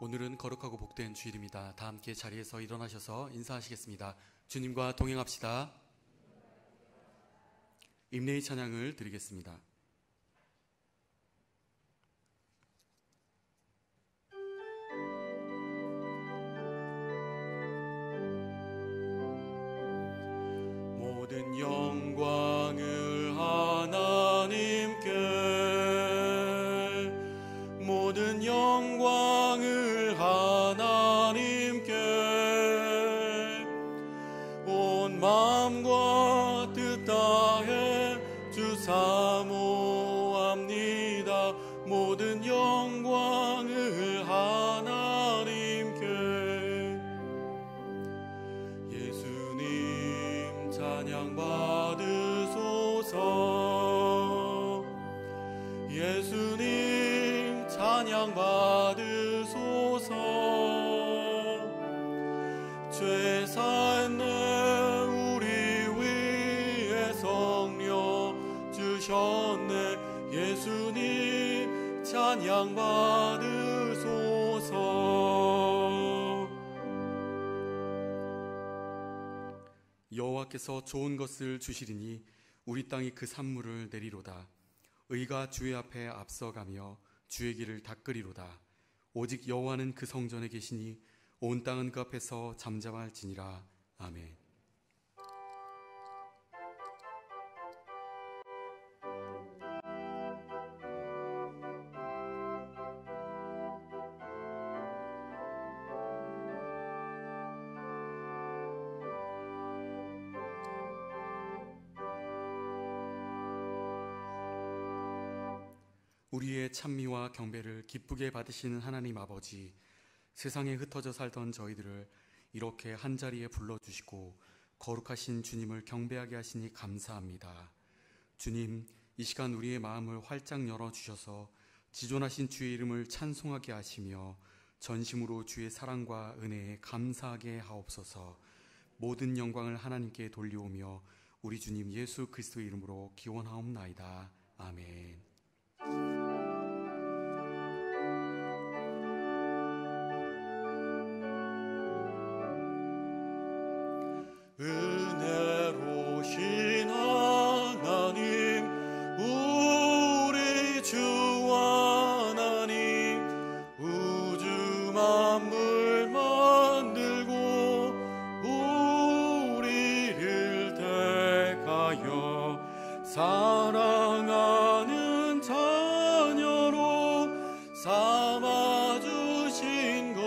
오늘은 거룩하고 복된 주일입니다. 다 함께 자리에서 일어나셔서 인사하시겠습니다. 주님과 동행합시다. 임례의 찬양을 드리겠습니다. 모든 영광을 하나님께, 모든 영광을 하나님께, 온 마음과 뜻 다해 주 사모합니다. 모든 영광을 하나님께. 예수님 찬양 받으소서. 예수님 찬양 받으소서. 죄 사했네 우리 위에 성령 주셨네. 예수님 찬양 받으소서. 여호와께서 좋은 것을 주시리니 우리 땅이 그 산물을 내리로다. 의가 주의 앞에 앞서가며 주의 길을 닦으리로다. 오직 여호와는 그 성전에 계시니 온 땅은 그 앞에서 잠잠할지니라. 아멘. 우리의 찬미와 경배를 기쁘게 받으시는 하나님 아버지, 세상에 흩어져 살던 저희들을 이렇게 한자리에 불러주시고 거룩하신 주님을 경배하게 하시니 감사합니다. 주님, 이 시간 우리의 마음을 활짝 열어주셔서 지존하신 주의 이름을 찬송하게 하시며 전심으로 주의 사랑과 은혜에 감사하게 하옵소서. 모든 영광을 하나님께 돌려오며 우리 주님 예수 그리스도의 이름으로 기원하옵나이다. 아멘. 은혜로우신 하나님, 우리 주 하나님, 우주 만물 만들고 우리를 택하여 사랑하는 자녀로 삼아주신 것,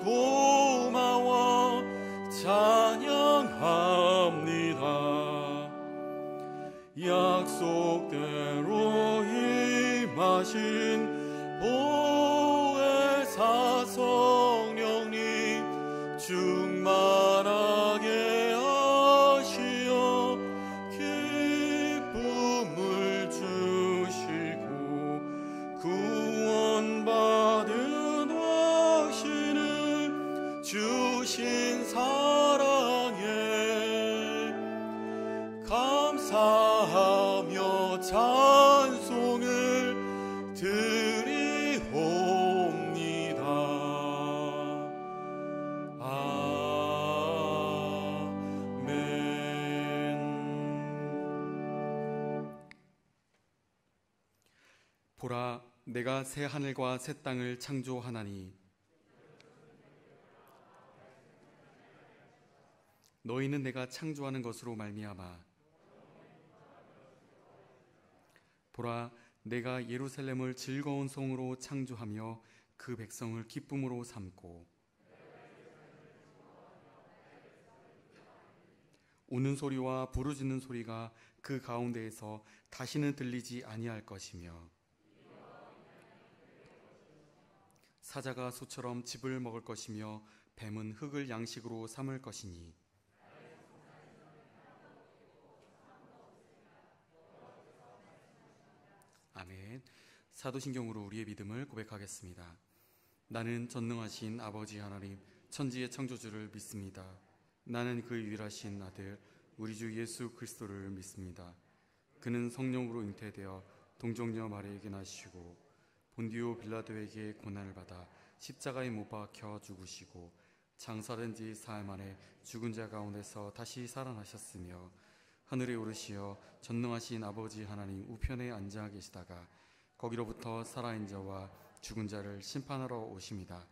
고마워 찬양합니다. 약속대로 임하신 보혜사 성령님 충만하게 하시어 기쁨을 주시고 구원받은 주신 사랑에 감사하며 찬송을 드리옵니다. 아멘. 보라, 내가 새 하늘과 새 땅을 창조하나니 너희는 내가 창조하는 것으로 말미암아 보라, 내가 예루살렘을 즐거운 성으로 창조하며 그 백성을 기쁨으로 삼고 우는 소리와 부르짖는 소리가 그 가운데에서 다시는 들리지 아니할 것이며 사자가 소처럼 즙을 먹을 것이며 뱀은 흙을 양식으로 삼을 것이니 아멘. 사도신경으로 우리의 믿음을 고백하겠습니다. 나는 전능하신 아버지 하나님 천지의 창조주를 믿습니다. 나는 그 유일하신 아들 우리 주 예수 그리스도를 믿습니다. 그는 성령으로 잉태되어 동정녀 마리에게 나시고 본디오 빌라도에게 고난을 받아 십자가에 못 박혀 죽으시고 장사된 지 사흘 만에 죽은 자 가운데서 다시 살아나셨으며 하늘에 오르시어 전능하신 아버지 하나님 우편에 앉아 계시다가 거기로부터 살아있는 자와 죽은 자를 심판하러 오십니다.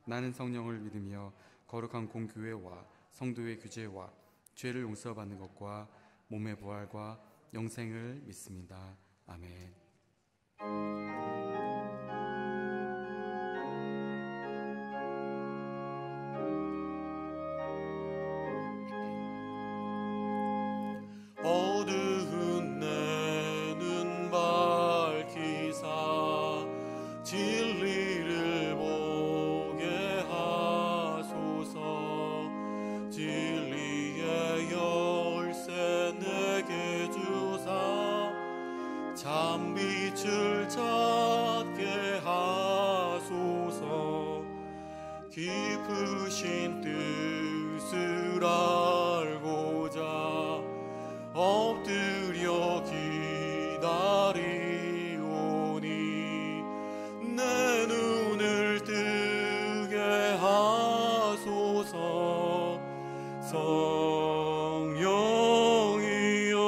나는 성령을 믿으며 거룩한 공교회와 성도의 규제와 죄를 용서받는 것과 몸의 부활과 영생을 믿습니다. 아멘. 어두운 내 눈 밝히사 진리를 보게 하소서. 진리의 열쇠 내게 주사 참빛을 찾게 하소서. 깊으신 뜻을 알고자 엎드려 기다리오니 내 눈을 뜨게 하소서. 성령이여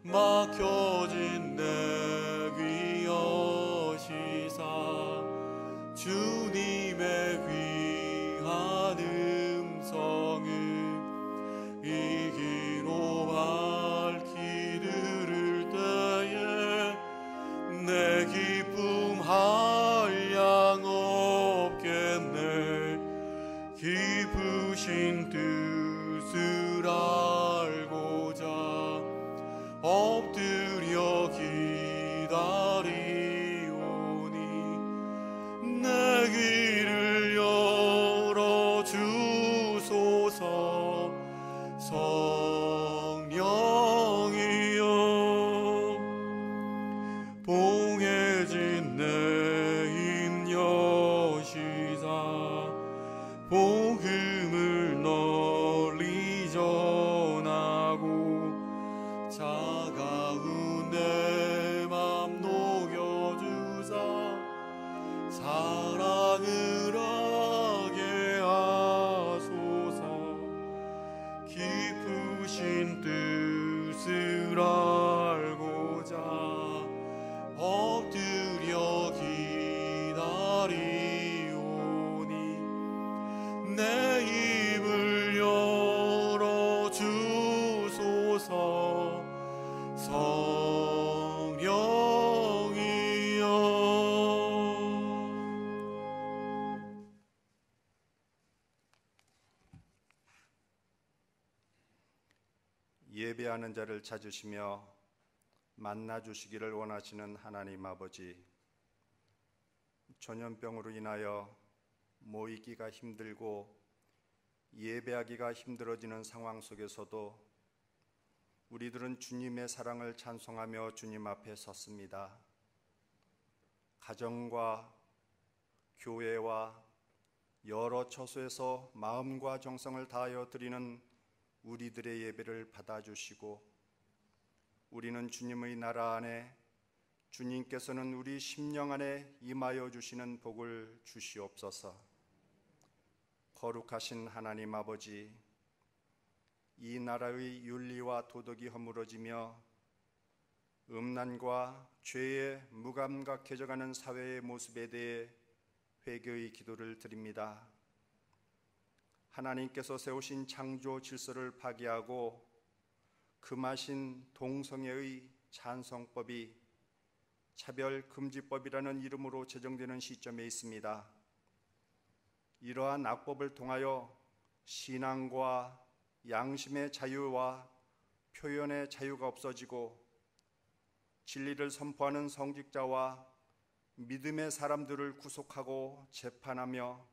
막혀진 내 귀 여시사 주님의 귀한 음성을 이 귀로 밝히 들을 때에 내 기쁨 한량 없겠네. 깊으신 뜻을 알고자 엎드려 기다리오니 내 귀를 열어 주소서. 성령이여 봉해진 내 입 여시사 복음을 널리 전하고 차가운 내 맘 녹여주사 사랑을 하게 하소서. 깊으신 뜻을 알고자 엎드려 기다리오니 내 입을 열어 주소서. 성령이여 예배하는 자를 찾으시며 만나 주시기를 원하시는 하나님 아버지, 전염병으로 인하여 모이기가 힘들고 예배하기가 힘들어지는 상황 속에서도 우리들은 주님의 사랑을 찬송하며 주님 앞에 섰습니다. 가정과 교회와 여러 처소에서 마음과 정성을 다하여 드리는 우리들의 예배를 받아주시고 우리는 주님의 나라 안에 주님께서는 우리 심령 안에 임하여 주시는 복을 주시옵소서. 거룩하신 하나님 아버지, 이 나라의 윤리와 도덕이 허물어지며 음란과 죄에 무감각해져가는 사회의 모습에 대해 회개의 기도를 드립니다. 하나님께서 세우신 창조 질서를 파괴하고 금하신 동성애의 찬성법이 차별금지법이라는 이름으로 제정되는 시점에 있습니다. 이러한 악법을 통하여 신앙과 양심의 자유와 표현의 자유가 없어지고 진리를 선포하는 성직자와 믿음의 사람들을 구속하고 재판하며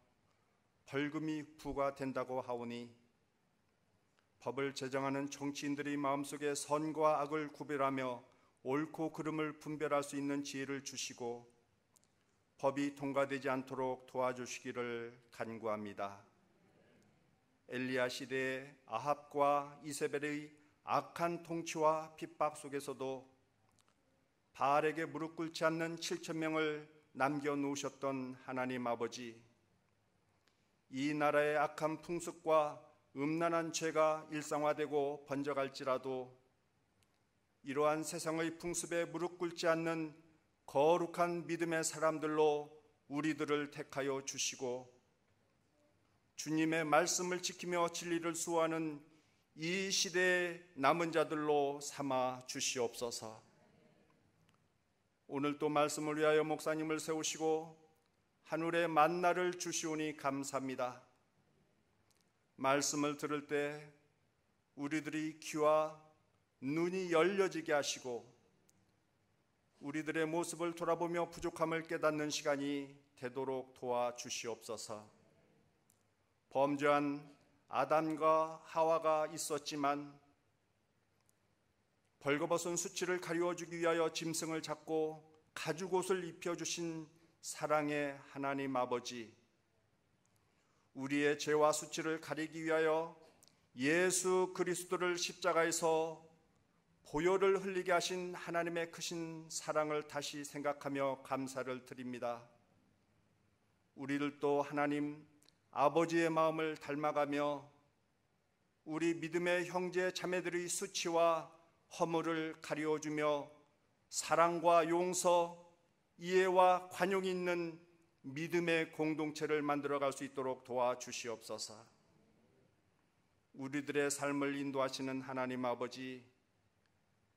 벌금이 부과된다고 하오니 법을 제정하는 정치인들의 마음속에 선과 악을 구별하며 옳고 그름을 분별할 수 있는 지혜를 주시고 법이 통과되지 않도록 도와주시기를 간구합니다. 엘리야 시대의 아합과 이세벨의 악한 통치와 핍박 속에서도 바알에게 무릎 꿇지 않는 7천 명을 남겨놓으셨던 하나님 아버지, 이 나라의 악한 풍습과 음란한 죄가 일상화되고 번져갈지라도 이러한 세상의 풍습에 무릎 꿇지 않는 거룩한 믿음의 사람들로 우리들을 택하여 주시고, 주님의 말씀을 지키며 진리를 수호하는 이 시대의 남은 자들로 삼아 주시옵소서. 오늘 또 말씀을 위하여 목사님을 세우시고 하늘의 만나를 주시오니 감사합니다. 말씀을 들을 때 우리들이 귀와 눈이 열려지게 하시고 우리들의 모습을 돌아보며 부족함을 깨닫는 시간이 되도록 도와주시옵소서. 범죄한 아담과 하와가 있었지만 벌거벗은 수치를 가리워주기 위하여 짐승을 잡고 가죽옷을 입혀주신 사랑의 하나님 아버지, 우리의 죄와 수치를 가리기 위하여 예수 그리스도를 십자가에서 보혈을 흘리게 하신 하나님의 크신 사랑을 다시 생각하며 감사를 드립니다. 우리들도 하나님 아버지의 마음을 닮아가며 우리 믿음의 형제 자매들의 수치와 허물을 가리워주며 사랑과 용서, 이해와 관용이 있는 믿음의 공동체를 만들어갈 수 있도록 도와주시옵소서. 우리들의 삶을 인도하시는 하나님 아버지,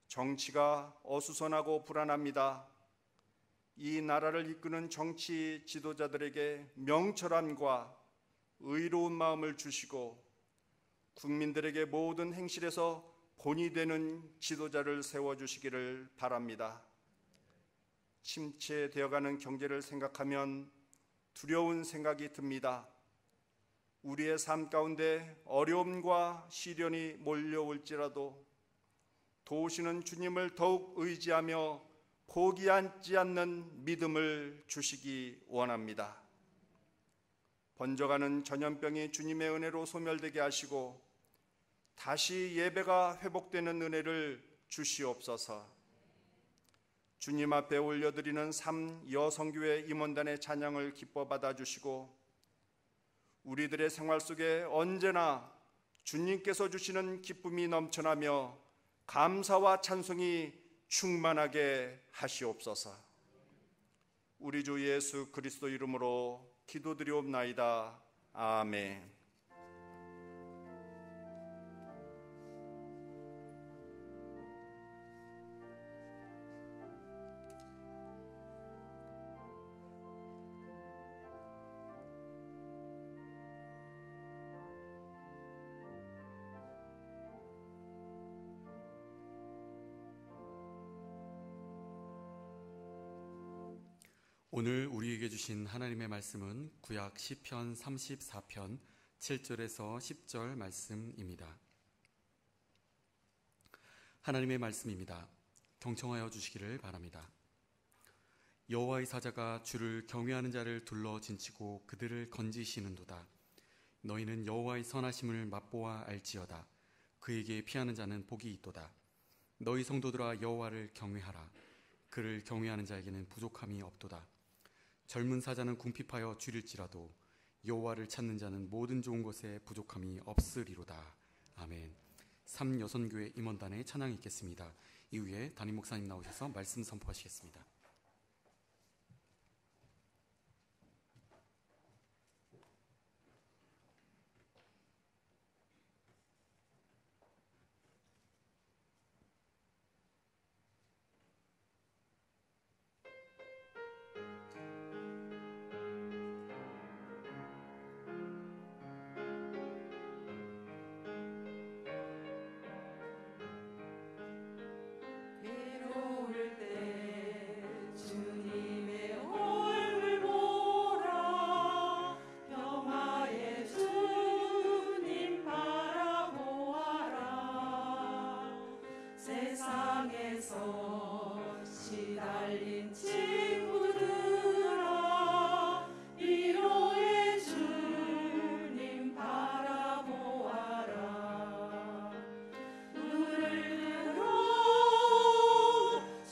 정치가 어수선하고 불안합니다. 이 나라를 이끄는 정치 지도자들에게 명철함과 의로운 마음을 주시고 국민들에게 모든 행실에서 본이 되는 지도자를 세워주시기를 바랍니다. 침체되어가는 경제를 생각하면 두려운 생각이 듭니다. 우리의 삶 가운데 어려움과 시련이 몰려올지라도 도우시는 주님을 더욱 의지하며 포기하지 않는 믿음을 주시기 원합니다. 번져가는 전염병이 주님의 은혜로 소멸되게 하시고 다시 예배가 회복되는 은혜를 주시옵소서. 주님 앞에 올려드리는 3여성교회 임원단의 찬양을 기뻐 받아주시고 우리들의 생활 속에 언제나 주님께서 주시는 기쁨이 넘쳐나며 감사와 찬송이 충만하게 하시옵소서. 우리 주 예수 그리스도 이름으로 기도드리옵나이다. 아멘. 오늘 우리에게 주신 하나님의 말씀은 구약 시편 34편 7절에서 10절 말씀입니다. 하나님의 말씀입니다. 경청하여 주시기를 바랍니다. 여호와의 사자가 주를 경외하는 자를 둘러 진치고 그들을 건지시는도다. 너희는 여호와의 선하심을 맛보아 알지어다. 그에게 피하는 자는 복이 있도다. 너희 성도들아 여호와를 경외하라. 그를 경외하는 자에게는 부족함이 없도다. 젊은 사자는 궁핍하여 줄일지라도 여호와를 찾는 자는 모든 좋은 것에 부족함이 없으리로다. 아멘. 3여선교회 임원단의 찬양이 있겠습니다. 이후에 담임 목사님 나오셔서 말씀 선포하시겠습니다.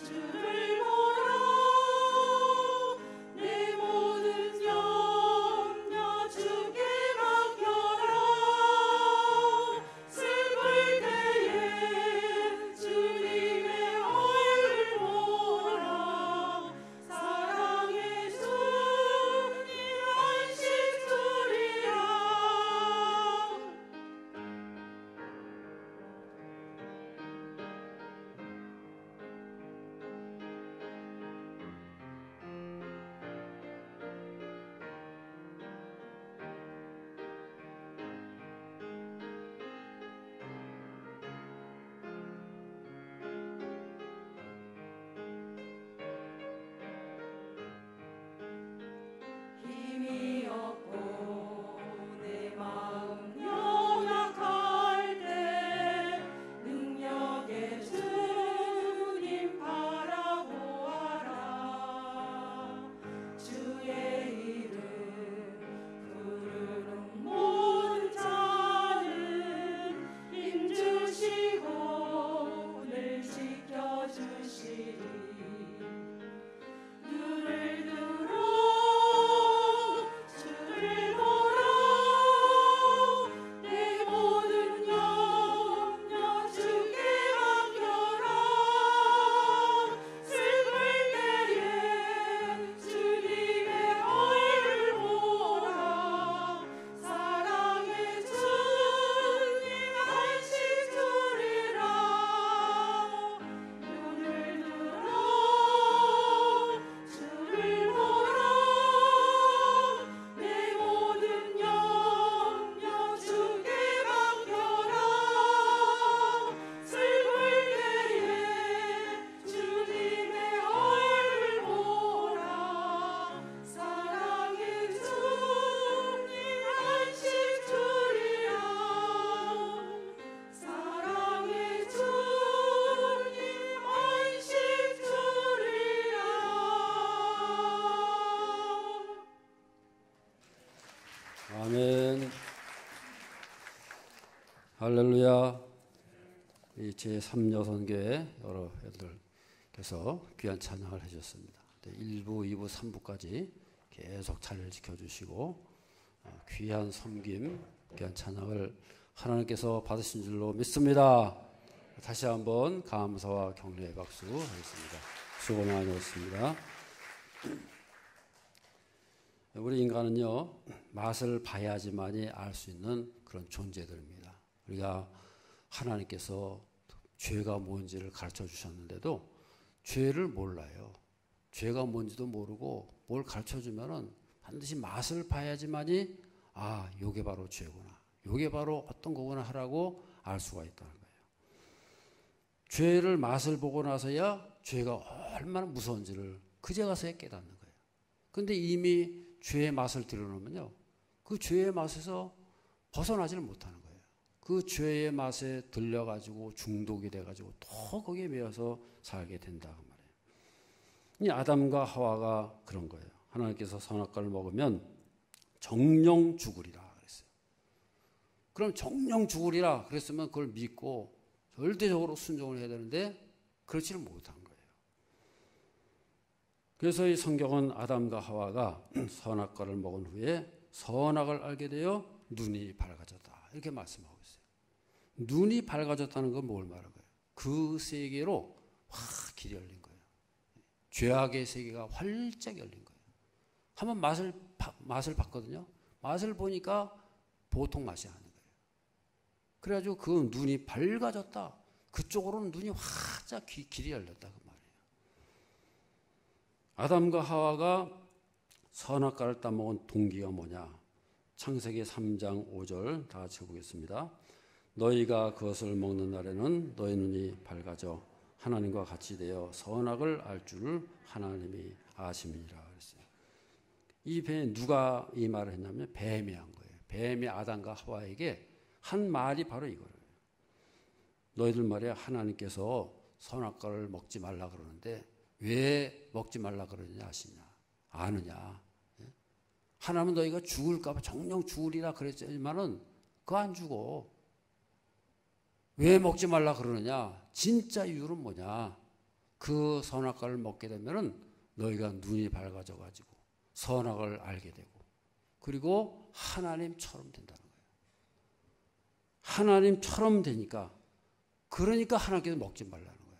주를 할렐루야. 이 제3여선교회 여러 애들께서 귀한 찬양을 해주셨습니다. 1부, 2부, 3부까지 계속 자리를 지켜주시고 귀한 섬김, 귀한 찬양을 하나님께서 받으신 줄로 믿습니다. 다시 한번 감사와 격려의 박수 하겠습니다. 수고 많으셨습니다. 우리 인간은요, 맛을 봐야지만이 알 수 있는 그런 존재들입니다. 우리가 하나님께서 죄가 뭔지를 가르쳐 주셨는데도 죄를 몰라요. 죄가 뭔지도 모르고 뭘 가르쳐 주면은 반드시 맛을 봐야지만이 요게 바로 죄구나, 요게 바로 어떤 거구나 하라고 알 수가 있다는 거예요. 죄를 맛을 보고 나서야 죄가 얼마나 무서운지를 그제 가서야 깨닫는 거예요. 근데 이미 죄의 맛을 들여놓으면요, 그 죄의 맛에서 벗어나지를 못하는 거예요. 그 죄의 맛에 들려가지고 중독이 돼가지고 또 거기에 매여서 살게 된다 그 말이에요. 이 아담과 하와가 그런 거예요. 하나님께서 선악과를 먹으면 정령 죽으리라 그랬어요. 그럼 정령 죽으리라 그랬으면 그걸 믿고 절대적으로 순종을 해야 되는데 그렇지를 못한 거예요. 그래서 이 성경은 아담과 하와가 선악과를 먹은 후에 선악을 알게 되어 눈이 밝아졌다 이렇게 말씀하고 있어요. 눈이 밝아졌다는 건 뭘 말하는 거예요? 그 세계로 확 길이 열린 거예요. 죄악의 세계가 활짝 열린 거예요. 한번 맛을 봤거든요. 맛을 보니까 보통 맛이 아닌 거예요. 그래가지고 그 눈이 밝아졌다. 그쪽으로는 눈이 활짝 길이 열렸다 그 말이에요. 아담과 하와가 선악과를 따먹은 동기가 뭐냐? 창세기 3장 5절 다 같이 보겠습니다. 너희가 그것을 먹는 날에는 너희 눈이 밝아져 하나님과 같이 되어 선악을 알 줄을 하나님이 아심이라 그랬어요. 이 뱀 누가 이 말을 했냐면 뱀이 한 거예요. 뱀이 아담과 하와에게 한 말이 바로 이거예요. 너희들 말이야 하나님께서 선악과를 먹지 말라 그러는데 왜 먹지 말라 그러느냐 아느냐? 하나님은 너희가 죽을까 봐 정령 죽으리라 그랬지만은 그거 안 죽어. 왜 먹지 말라 그러느냐? 진짜 이유는 뭐냐? 그 선악과를 먹게 되면은 너희가 눈이 밝아져 가지고 선악을 알게 되고 그리고 하나님처럼 된다는 거예요. 하나님처럼 되니까 그러니까 하나님께서 먹지 말라는 거예요.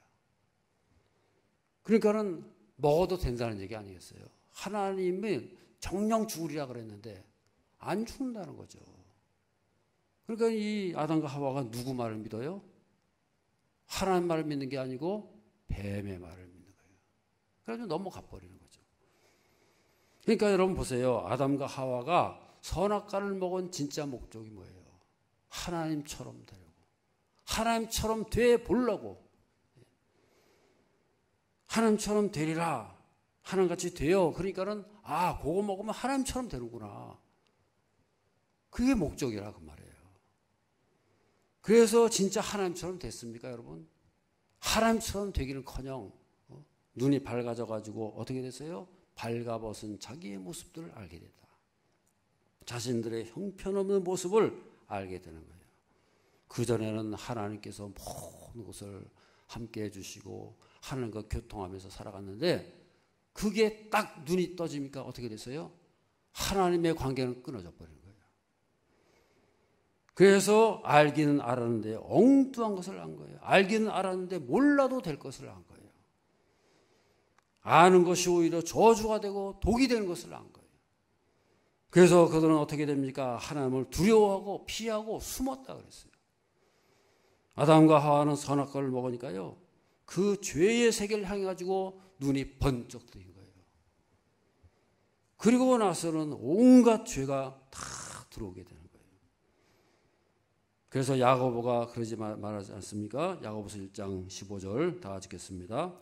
그러니까는 먹어도 된다는 얘기 아니겠어요? 하나님은 정령 죽으리라 그랬는데 안 죽는다는 거죠. 그러니까 이 아담과 하와가 누구 말을 믿어요? 하나님 말을 믿는 게 아니고 뱀의 말을 믿는 거예요. 그래서 넘어가 버리는 거죠. 그러니까 여러분 보세요. 아담과 하와가 선악과를 먹은 진짜 목적이 뭐예요? 하나님처럼 되려고. 하나님처럼 돼 보려고. 하나님처럼 되리라. 하나님같이 돼요. 그러니까는 그거 먹으면 하나님처럼 되는구나. 그게 목적이라 그 말이에요. 그래서 진짜 하나님처럼 됐습니까, 여러분? 하나님처럼 되기는커녕 눈이 밝아져 가지고 어떻게 됐어요? 발가벗은 자기의 모습들을 알게 됐다. 자신들의 형편없는 모습을 알게 되는 거예요. 그전에는 하나님께서 모든 것을 함께 해주시고 하나님과 교통하면서 살아갔는데 그게 딱 눈이 떠지니까 어떻게 됐어요? 하나님의 관계는 끊어져 버리는 거예요. 그래서 알기는 알았는데 엉뚱한 것을 안 거예요. 알기는 알았는데 몰라도 될 것을 안 거예요. 아는 것이 오히려 저주가 되고 독이 되는 것을 안 거예요. 그래서 그들은 어떻게 됩니까? 하나님을 두려워하고 피하고 숨었다 그랬어요. 아담과 하와는 선악과를 먹으니까요. 그 죄의 세계를 향해 가지고 눈이 번쩍 뜨인 거예요. 그리고 나서는 온갖 죄가 다 들어오게 되는 거예요. 그래서 야고보가 그러지 말하지 않습니까? 야고보서 1장 15절 다 읽겠습니다.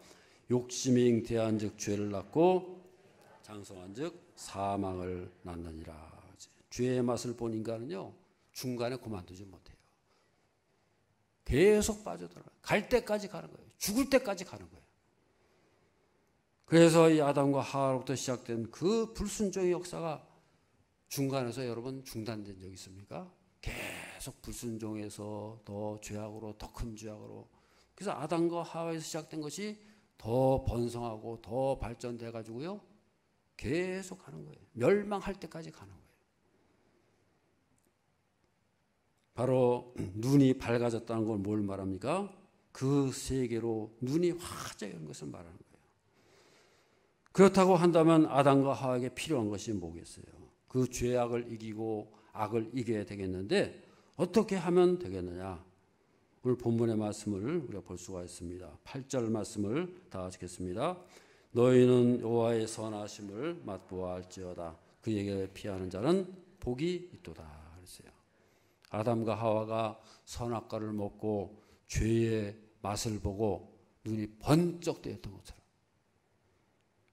욕심이 잉태한 즉 죄를 낳고 장성한 즉 사망을 낳느니라. 죄의 맛을 본 인간은요 중간에 그만두지 못해요. 계속 빠져들어요. 갈 때까지 가는 거예요. 죽을 때까지 가는 거예요. 그래서 이 아담과 하와로부터 시작된 그 불순종의 역사가 중간에서 여러분 중단된 적 있습니까? 계속 계속 불순종해서 더 죄악으로, 더 큰 죄악으로. 그래서 아담과 하와에서 시작된 것이 더 번성하고 더 발전돼 가지고요, 계속 가는 거예요. 멸망할 때까지 가는 거예요. 바로 눈이 밝아졌다는 걸 뭘 말합니까? 그 세계로 눈이 화재 연 것을 말하는 거예요. 그렇다고 한다면 아담과 하와에게 필요한 것이 뭐겠어요? 그 죄악을 이기고 악을 이겨야 되겠는데 어떻게 하면 되겠느냐? 오늘 본문의 말씀을 우리가 볼 수가 있습니다. 8절 말씀을 다 읽겠습니다. 너희는 여호와의 선하심을 맛보아 알지어다. 그에게 피하는 자는 복이 있도다 그랬어요. 아담과 하와가 선악과를 먹고 죄의 맛을 보고 눈이 번쩍 뜨였던 것처럼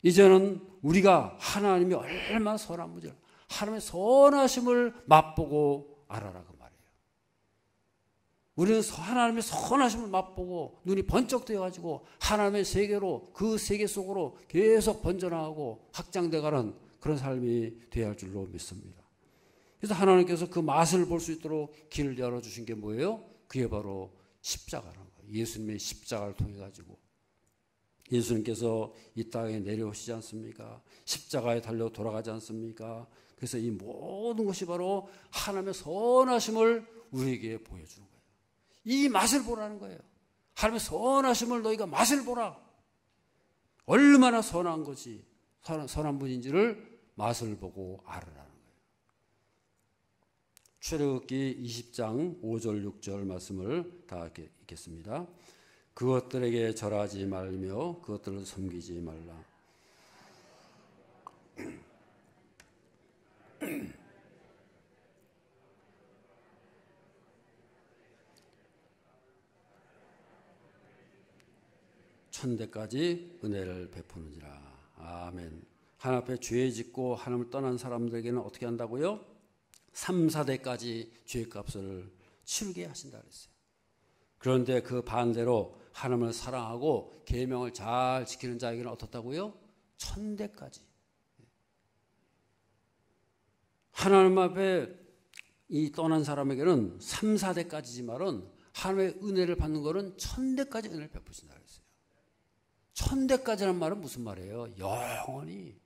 이제는 우리가 하나님이 얼마나 선한 분인지 하나님의 선하심을 맛보고 알아라 그 말이에요. 우리는 하나님의 선하심을 맛보고 눈이 번쩍 뜨여가지고 하나님의 세계로, 그 세계 속으로 계속 번져나가고 확장돼가는 그런 삶이 되어야 할 줄로 믿습니다. 그래서 하나님께서 그 맛을 볼 수 있도록 길을 열어주신 게 뭐예요? 그게 바로 십자가라는 거예요. 예수님의 십자가를 통해 가지고 예수님께서 이 땅에 내려오시지 않습니까? 십자가에 달려 돌아가지 않습니까? 그래서 이 모든 것이 바로 하나님의 선하심을 우리에게 보여주는 거예요. 이 맛을 보라는 거예요. 하나님의 선하심을 너희가 맛을 보라. 얼마나 선한 것이 선한 분인지를 맛을 보고 알으라는 거예요. 출애굽기 20장 5절 6절 말씀을 다 읽겠습니다. 그것들에게 절하지 말며 그것들을 섬기지 말라. 천대까지 은혜를 베푸는지라. 아멘. 하나님 앞에 죄 짓고 하나님을 떠난 사람들에게는 어떻게 한다고요? 3, 4대까지 죄값을 치르게 하신다 그랬어요. 그런데 그 반대로 하나님을 사랑하고 계명을 잘 지키는 자에게는 어떻다고요? 1000대까지. 하나님 앞에 이 떠난 사람에게는 3, 4대까지지만은 하나님의 은혜를 받는 것은 1000대까지 은혜를 베푸신다 그랬어요. 1000대까지라는 말은 무슨 말이에요? 영원히.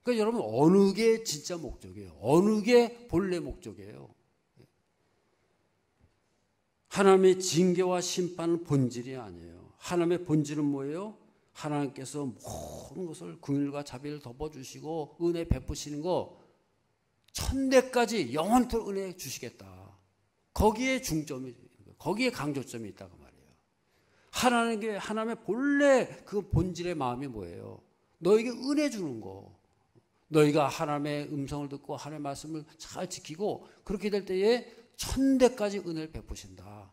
그러니까 여러분 어느 게 진짜 목적이에요? 어느 게 본래 목적이에요? 하나님의 징계와 심판은 본질이 아니에요. 하나님의 본질은 뭐예요? 하나님께서 모든 것을 긍휼과 자비를 덮어주시고 은혜 베푸시는 거 1000대까지 영원토록 은혜 주시겠다. 거기에 중점이, 거기에 강조점이 있다고 말이에요. 하나님의 본래 그 본질의 마음이 뭐예요? 너에게 은혜 주는 거. 너희가 하나님의 음성을 듣고 하나님의 말씀을 잘 지키고 그렇게 될 때에 1000대까지 은혜를 베푸신다.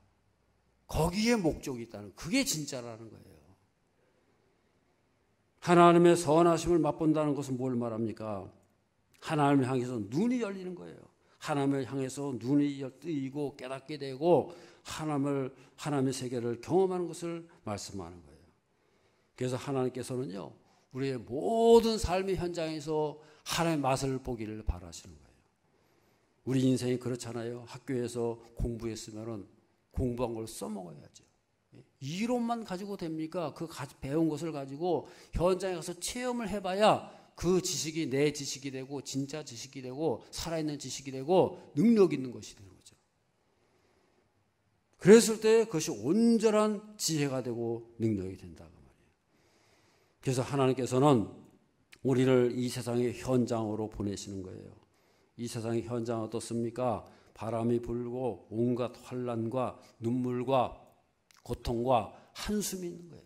거기에 목적이 있다는, 그게 진짜라는 거예요. 하나님의 선하심을 맛본다는 것은 뭘 말합니까? 하나님을 향해서 눈이 열리는 거예요. 하나님을 향해서 눈이 뜨이고 깨닫게 되고 하나님의 세계를 경험하는 것을 말씀하는 거예요. 그래서 하나님께서는요, 우리의 모든 삶의 현장에서 하나님의 맛을 보기를 바라시는 거예요. 우리 인생이 그렇잖아요. 학교에서 공부했으면 공부한 걸 써먹어야죠. 이론만 가지고 됩니까? 그 배운 것을 가지고 현장에 가서 체험을 해봐야 그 지식이 내 지식이 되고 진짜 지식이 되고 살아있는 지식이 되고 능력 있는 것이 되는 거죠. 그랬을 때 그것이 온전한 지혜가 되고 능력이 된다고 말이에요. 그래서 하나님께서는 우리를 이 세상의 현장으로 보내시는 거예요. 이 세상의 현장은 어떻습니까? 바람이 불고 온갖 환난과 눈물과 고통과 한숨이 있는 거예요.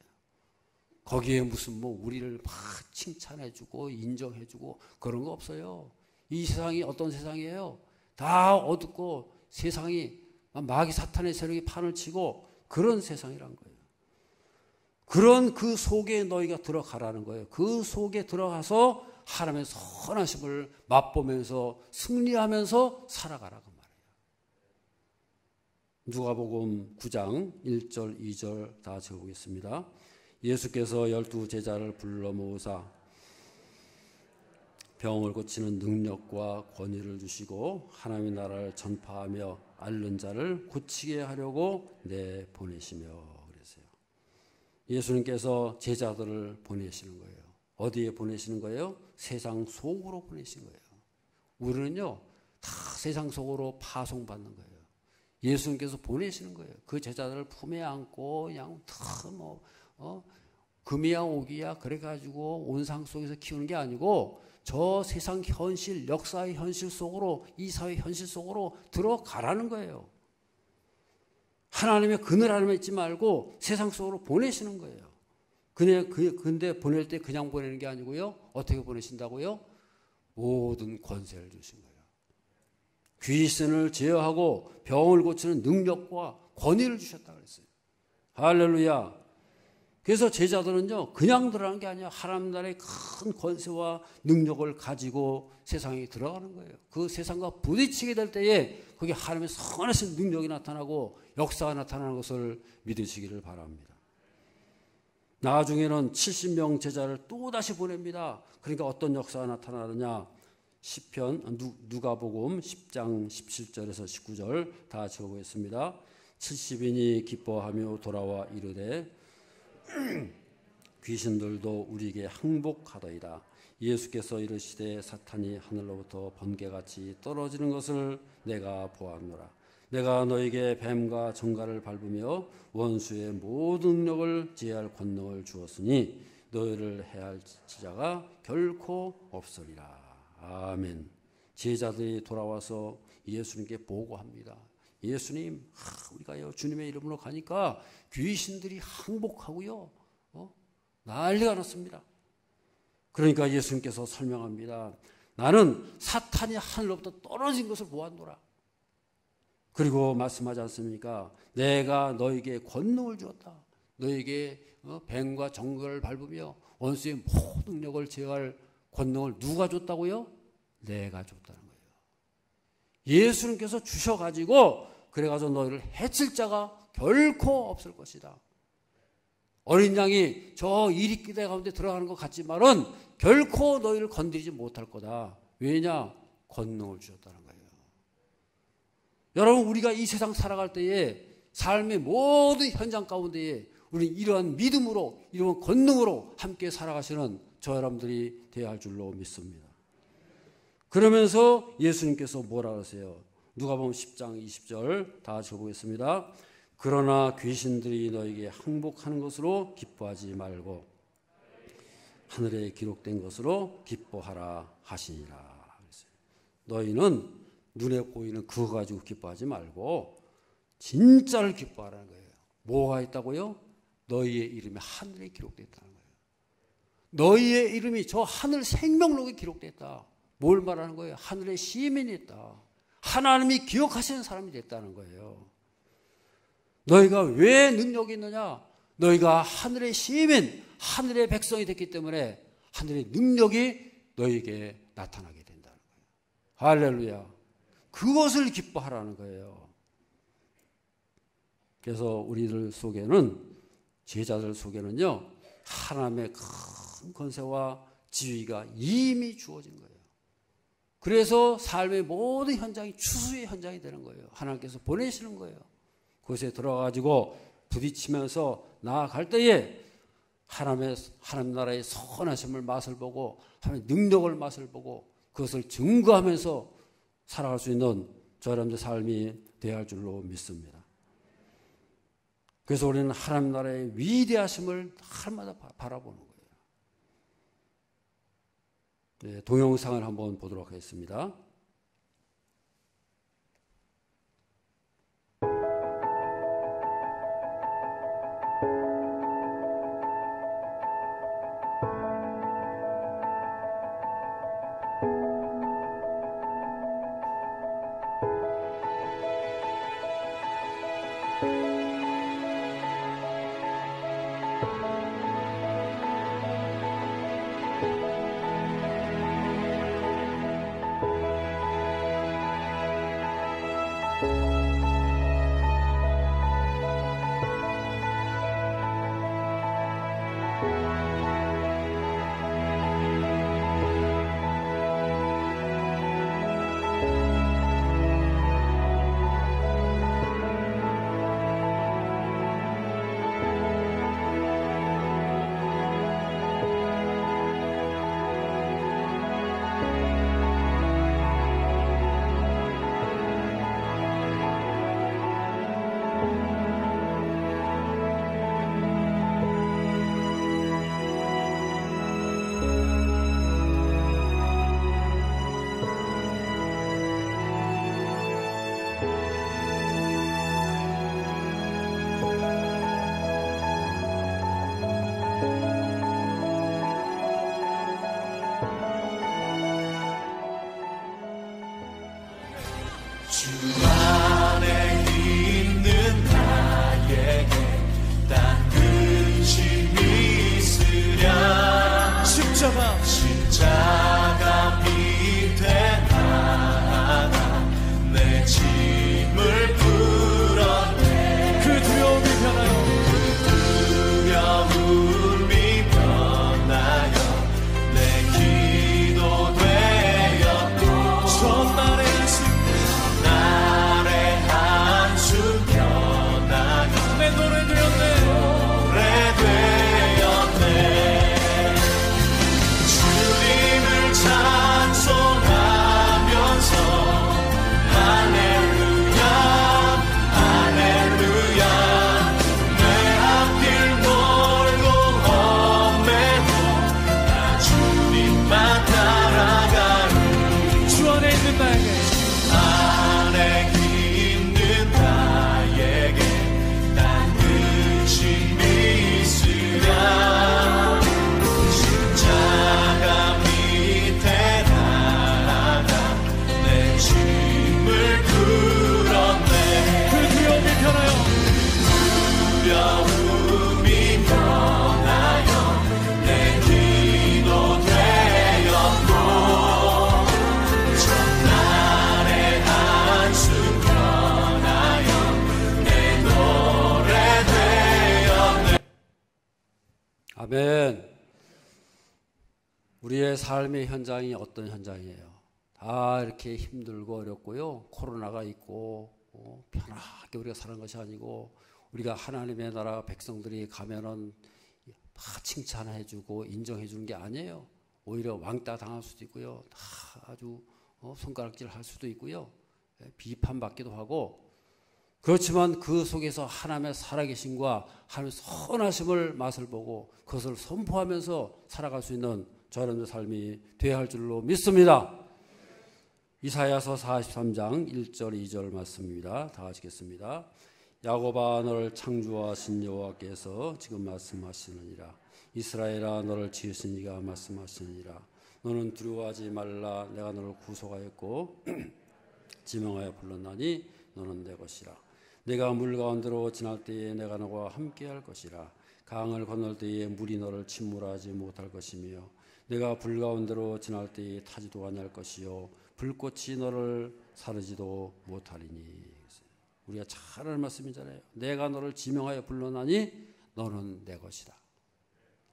거기에 무슨 우리를 막 칭찬해주고 인정해주고 그런 거 없어요. 이 세상이 어떤 세상이에요? 다 어둡고 세상이 마귀 사탄의 세력이 판을 치고 그런 세상이란 거예요. 그런 그 속에 너희가 들어가라는 거예요. 그 속에 들어가서 하나님의 선하심을 맛보면서 승리하면서 살아가라고 말해요. 누가복음 9장 1절 2절 다 적어보겠습니다. 예수께서 12 제자를 불러 모으사 병을 고치는 능력과 권위를 주시고 하나님의 나라를 전파하며 앓는 자를 고치게 하려고 내보내시며 그랬어요. 예수님께서 제자들을 보내시는 거예요. 어디에 보내시는 거예요? 세상 속으로 보내신 거예요. 우리는요 다 세상 속으로 파송받는 거예요. 예수님께서 보내시는 거예요. 그 제자들을 품에 안고 그냥 금이야 오기야 그래가지고 온상 속에서 키우는 게 아니고 저 세상 현실, 역사의 현실 속으로, 이 사회 현실 속으로 들어가라는 거예요. 하나님의 그늘 안에 있지 말고 세상 속으로 보내시는 거예요. 근데 보낼 때 그냥 보내는 게 아니고요. 어떻게 보내신다고요? 모든 권세를 주신 거예요. 귀신을 제어하고 병을 고치는 능력과 권위를 주셨다 그랬어요. 할렐루야. 그래서 제자들은요 그냥 들어가는 게 아니라 하나님 나라의 큰 권세와 능력을 가지고 세상에 들어가는 거예요. 그 세상과 부딪히게 될 때에 거기 하나님의 선하신 능력이 나타나고 역사가 나타나는 것을 믿으시기를 바랍니다. 나중에는 70명 제자를 또다시 보냅니다. 그러니까 어떤 역사가 나타나느냐, 시편 누가복음 10장 17절에서 19절 다 적어보겠습니다. 70인이 기뻐하며 돌아와 이르되 귀신들도 우리에게 항복하더이다. 예수께서 이르시되 사탄이 하늘로부터 번개같이 떨어지는 것을 내가 보았노라. 내가 너에게 뱀과 정갈을 밟으며 원수의 모든 능력을 제할 권능을 주었으니 너희를 해할 자가 결코 없으리라. 아멘. 제자들이 돌아와서 예수님께 보고합니다. 예수님, 우리가요 주님의 이름으로 가니까 귀신들이 항복하고요 난리가 났습니다. 그러니까 예수님께서 설명합니다. 나는 사탄이 하늘로부터 떨어진 것을 보았노라. 그리고 말씀하지 않습니까? 내가 너에게 권능을 주었다. 너에게 뱀과 정글을 밟으며 원수의 모든 능력을 제어할 권능을 누가 줬다고요? 내가 줬다는 거예요. 예수님께서 주셔가지고 그래가지고 너희를 해칠 자가 결코 없을 것이다. 어린 양이 저 이리끼대 가운데 들어가는 것 같지만은 결코 너희를 건드리지 못할 거다. 왜냐? 권능을 주셨다는 거예요. 여러분, 우리가 이 세상 살아갈 때에 삶의 모든 현장 가운데에 우리는 이러한 믿음으로, 이러한 권능으로 함께 살아가시는 저 여러분들이 되어야 할 줄로 믿습니다. 그러면서 예수님께서 뭐라 그러세요? 누가복음 10장 20절 다 적어보겠습니다. 그러나 귀신들이 너에게 항복하는 것으로 기뻐하지 말고 하늘에 기록된 것으로 기뻐하라 하시니라. 너희는 눈에 보이는 그거 가지고 기뻐하지 말고 진짜를 기뻐하라는 거예요. 뭐가 있다고요? 너희의 이름이 하늘에 기록됐다는 거예요. 너희의 이름이 저 하늘 생명록에 기록됐다. 뭘 말하는 거예요? 하늘의 시민이 있다. 하나님이 기억하시는 사람이 됐다는 거예요. 너희가 왜 능력이 있느냐? 너희가 하늘의 시민, 하늘의 백성이 됐기 때문에 하늘의 능력이 너희에게 나타나게 된다는 거예요. 할렐루야. 그것을 기뻐하라는 거예요. 그래서 우리들 속에는, 제자들 속에는요, 하나님의 큰 권세와 지위가 이미 주어진 거예요. 그래서 삶의 모든 현장이 추수의 현장이 되는 거예요. 하나님께서 보내시는 거예요. 그것에 들어가지고 부딪히면서 나아갈 때에 하나님 나라의 선하심을 맛을 보고 하나님의 능력을 맛을 보고 그것을 증거하면서 살아갈 수 있는 저 여러분의 삶이 되어야 할 줄로 믿습니다. 그래서 우리는 하나님 나라의 위대하심을 날마다 바라보는 거예요. 네, 동영상을 한번 보도록 하겠습니다. 아멘. 우리의 삶의 현장이 어떤 현장이에요? 다 이렇게 힘들고 어렵고요. 코로나가 있고 편하게 우리가 사는 것이 아니고, 우리가 하나님의 나라 백성들이 가면은 다 칭찬해주고 인정해주는 게 아니에요. 오히려 왕따 당할 수도 있고요. 다 아주 손가락질 할 수도 있고요. 비판받기도 하고, 그렇지만 그 속에서 하나님의 살아계심과 하나님의 선하심을 맛을 보고 그것을 선포하면서 살아갈 수 있는 저런 삶이 되어야 할 줄로 믿습니다. 이사야서 43장 1절 2절 말씀입니다. 다 같이 읽겠습니다. 야곱아, 너를 창조하신 여호와께서 지금 말씀하시느니라. 이스라엘아, 너를 지으신 이가 말씀하시느니라. 너는 두려워하지 말라. 내가 너를 구속하였고 지명하여 불렀나니 너는 내 것이라. 내가 물 가운데로 지날 때에 내가 너와 함께할 것이라. 강을 건널 때에 물이 너를 침몰하지 못할 것이며, 내가 불 가운데로 지날 때에 타지도 아니할 것이요 불꽃이 너를 사르지도 못하리니. 우리가 잘 아는 말씀이잖아요. 내가 너를 지명하여 불렀나니 너는 내 것이다.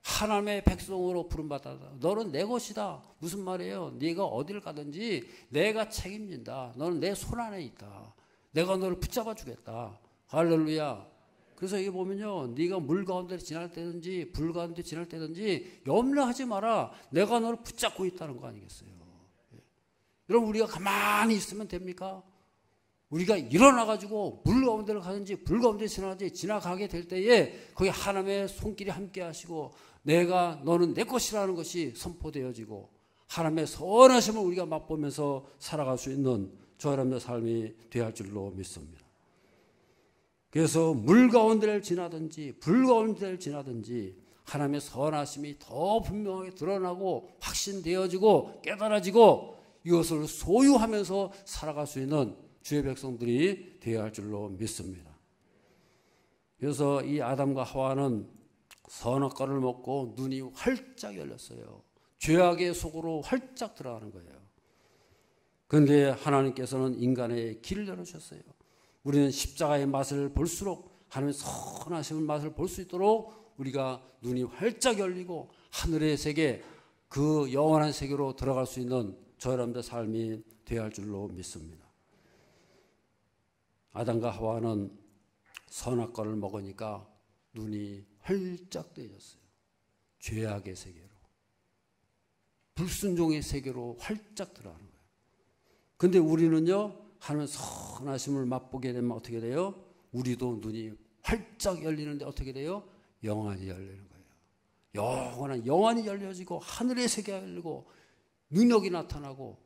하나님의 백성으로 부름받았다. 너는 내 것이다. 무슨 말이에요? 네가 어디를 가든지 내가 책임진다. 너는 내 손 안에 있다. 내가 너를 붙잡아 주겠다. 할렐루야. 그래서 여기 보면요, 네가 물 가운데 지날 때든지 불 가운데 지날 때든지 염려하지 마라. 내가 너를 붙잡고 있다는 거 아니겠어요? 여러분, 우리가 가만히 있으면 됩니까? 우리가 일어나가지고 물 가운데를 가든지 불 가운데 지나가게 될 때에 거기 하나님의 손길이 함께 하시고 너는 내 것이라는 것이 선포되어지고 하나님의 선하심을 우리가 맛보면서 살아갈 수 있는 저 여러분의 삶이 되어야 할 줄로 믿습니다. 그래서 물 가운데를 지나든지 불 가운데를 지나든지 하나님의 선하심이 더 분명하게 드러나고 확신되어지고 깨달아지고 이것을 소유하면서 살아갈 수 있는 주의 백성들이 되어야 할 줄로 믿습니다. 그래서 이 아담과 하와는 선악과를 먹고 눈이 활짝 열렸어요. 죄악의 속으로 활짝 들어가는 거예요. 그런데 하나님께서는 인간의 길을 열어주셨어요. 우리는 십자가의 맛을 볼수록 하나님의 선하심의 맛을 볼 수 있도록 우리가 눈이 활짝 열리고 하늘의 세계, 그 영원한 세계로 들어갈 수 있는 저 여러분의 삶이 되어야 할 줄로 믿습니다. 아담과 하와는 선악과를 먹으니까 눈이 활짝 뜨여졌어요. 죄악의 세계로, 불순종의 세계로 활짝 들어가는 거예요. 그런데 우리는요, 하나님의 선하심을 맛보게 되면 어떻게 돼요? 우리도 눈이 활짝 열리는데 어떻게 돼요? 영안이 열리는 거예요. 영안이 열려지고 하늘의 세계가 열리고 능력이 나타나고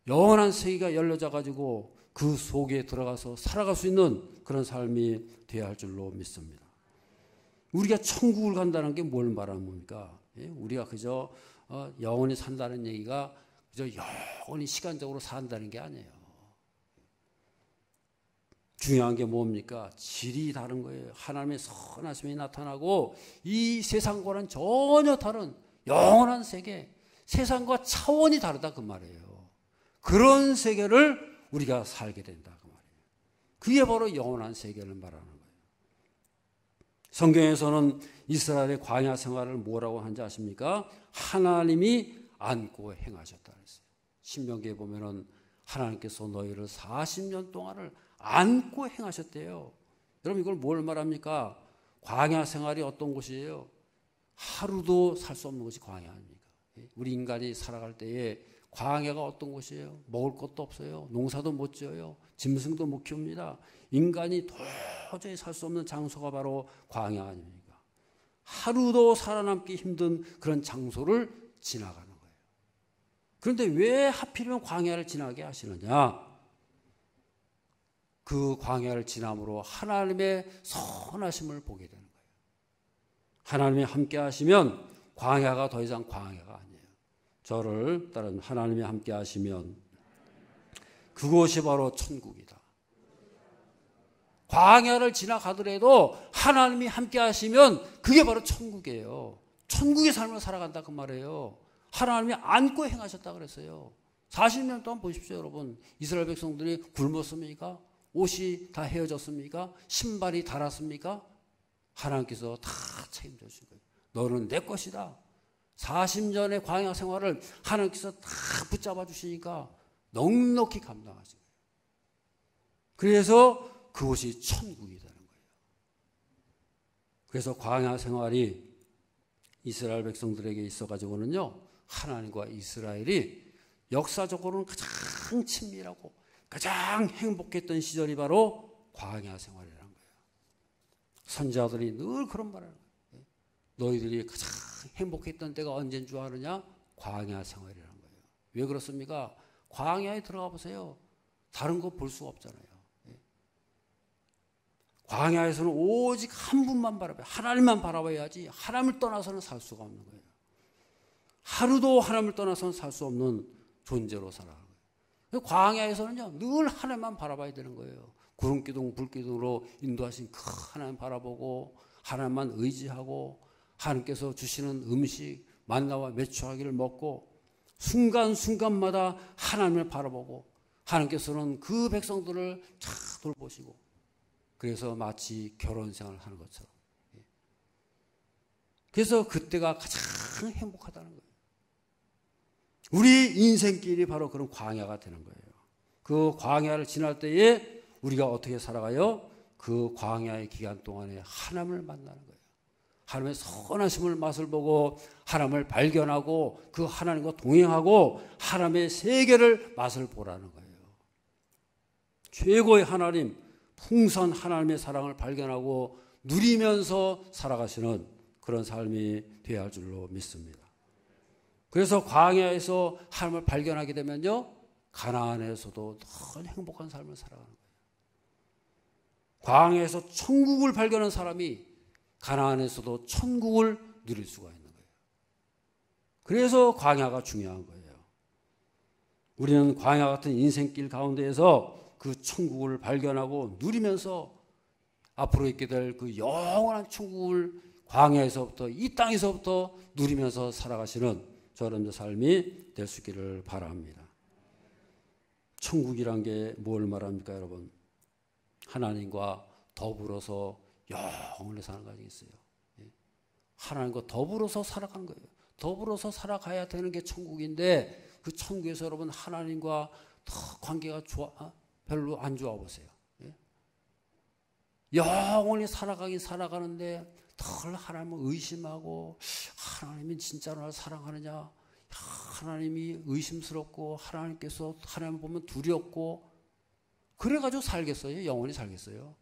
영원한 세계가 열려져 가지고 그 속에 들어가서 살아갈 수 있는 그런 삶이 되어야 할 줄로 믿습니다. 우리가 천국을 간다는 게 뭘 말하는 겁니까? 우리가 그저 영원히 산다는 얘기가 그저 영원히 시간적으로 산다는 게 아니에요. 중요한 게 뭡니까? 질이 다른 거예요. 하나님의 선하심이 나타나고 이 세상과는 전혀 다른 영원한 세계, 세상과 차원이 다르다 그 말이에요. 그런 세계를 우리가 살게 된다 그 말이에요. 그게 바로 영원한 세계를 말하는 거예요. 성경에서는 이스라엘의 광야 생활을 뭐라고 하는지 아십니까? 하나님이 안고 행하셨다 그랬어요. 신명기에 보면은 하나님께서 너희를 40년 동안을 안고 행하셨대요. 여러분, 이걸 뭘 말합니까? 광야 생활이 어떤 곳이에요? 하루도 살 수 없는 것이 광야 아닙니까? 우리 인간이 살아갈 때에 광야가 어떤 곳이에요? 먹을 것도 없어요. 농사도 못 지어요. 짐승도 못 키웁니다. 인간이 도저히 살 수 없는 장소가 바로 광야 아닙니까? 하루도 살아남기 힘든 그런 장소를 지나가는 거예요. 그런데 왜 하필이면 광야를 지나게 하시느냐? 그 광야를 지남으로 하나님의 선하심을 보게 되는 거예요. 하나님이 함께 하시면 광야가 더 이상 광야가 아니에요. 저를 따른 하나님이 함께 하시면 그곳이 바로 천국이다. 광야를 지나가더라도 하나님이 함께 하시면 그게 바로 천국이에요. 천국의 삶을 살아간다 그 말이에요. 하나님이 안고 행하셨다 그랬어요. 40년 동안 보십시오, 여러분. 이스라엘 백성들이 굶었습니까? 옷이 다 헤어졌습니까? 신발이 닳았습니까? 하나님께서 다 책임져 주신 거예요. 너는 내 것이다. 40년의 광야 생활을 하나님께서 다 붙잡아 주시니까 넉넉히 감당하신 거예요. 그래서 그곳이 천국이 되는 거예요. 그래서 광야 생활이 이스라엘 백성들에게 있어가지고는요, 하나님과 이스라엘이 역사적으로는 가장 친밀하고 가장 행복했던 시절이 바로 광야 생활이라는 거예요. 선지자들이 늘 그런 말을 해요. 너희들이 가장 행복했던 때가 언제인 줄 아느냐? 광야 생활이라는 거예요. 왜 그렇습니까? 광야에 들어가 보세요. 다른 거 볼 수가 없잖아요. 광야에서는 오직 한 분만 바라봐요. 하나님만 바라봐야지 하나님을 떠나서는 살 수가 없는 거예요. 하루도 하나님을 떠나서는 살 수 없는 존재로 살아가는 거예요. 광야에서는요, 늘 하나님만 바라봐야 되는 거예요. 구름기둥, 불기둥으로 인도하신 그 하나님 바라보고 하나님만 의지하고 하나님께서 주시는 음식 만나와 메추라기를 먹고 순간순간마다 하나님을 바라보고 하나님께서는 그 백성들을 잘 돌보시고 그래서 마치 결혼 생활을 하는 것처럼. 그래서 그때가 가장 행복하다는 거예요. 우리 인생길이 바로 그런 광야가 되는 거예요. 그 광야를 지날 때에 우리가 어떻게 살아가요? 그 광야의 기간 동안에 하나님을 만나는 거예요. 하나님의 선하심을 맛을 보고 하나님을 발견하고 그 하나님과 동행하고 하나님의 세계를 맛을 보라는 거예요. 최고의 하나님, 풍성한 하나님의 사랑을 발견하고 누리면서 살아가시는 그런 삶이 되어야 할 줄로 믿습니다. 그래서 광야에서 하나님을 발견하게 되면요, 가나안에서도 더 행복한 삶을 살아가는 거예요. 광야에서 천국을 발견한 사람이 가나안에서도 천국을 누릴 수가 있는 거예요. 그래서 광야가 중요한 거예요. 우리는 광야 같은 인생길 가운데에서 그 천국을 발견하고 누리면서 앞으로 있게 될 그 영원한 천국을 광야에서부터 이 땅에서부터 누리면서 살아가시는 저런 삶이 될 수 있기를 바랍니다. 천국이란 게 뭘 말합니까, 여러분? 하나님과 더불어서 영원히 사는 것이 있어요. 하나님과 더불어서 살아가는 거예요. 더불어서 살아가야 되는 게 천국인데 그 천국에서 여러분 하나님과 더 관계가 별로 안 좋아 보세요. 영원히 살아가긴 살아가는데 덜 하나님을 의심하고 하나님이 진짜로 나를 사랑하느냐, 하나님이 의심스럽고 하나님께서 하나님 보면 두렵고 그래가지고 살겠어요? 영원히 살겠어요?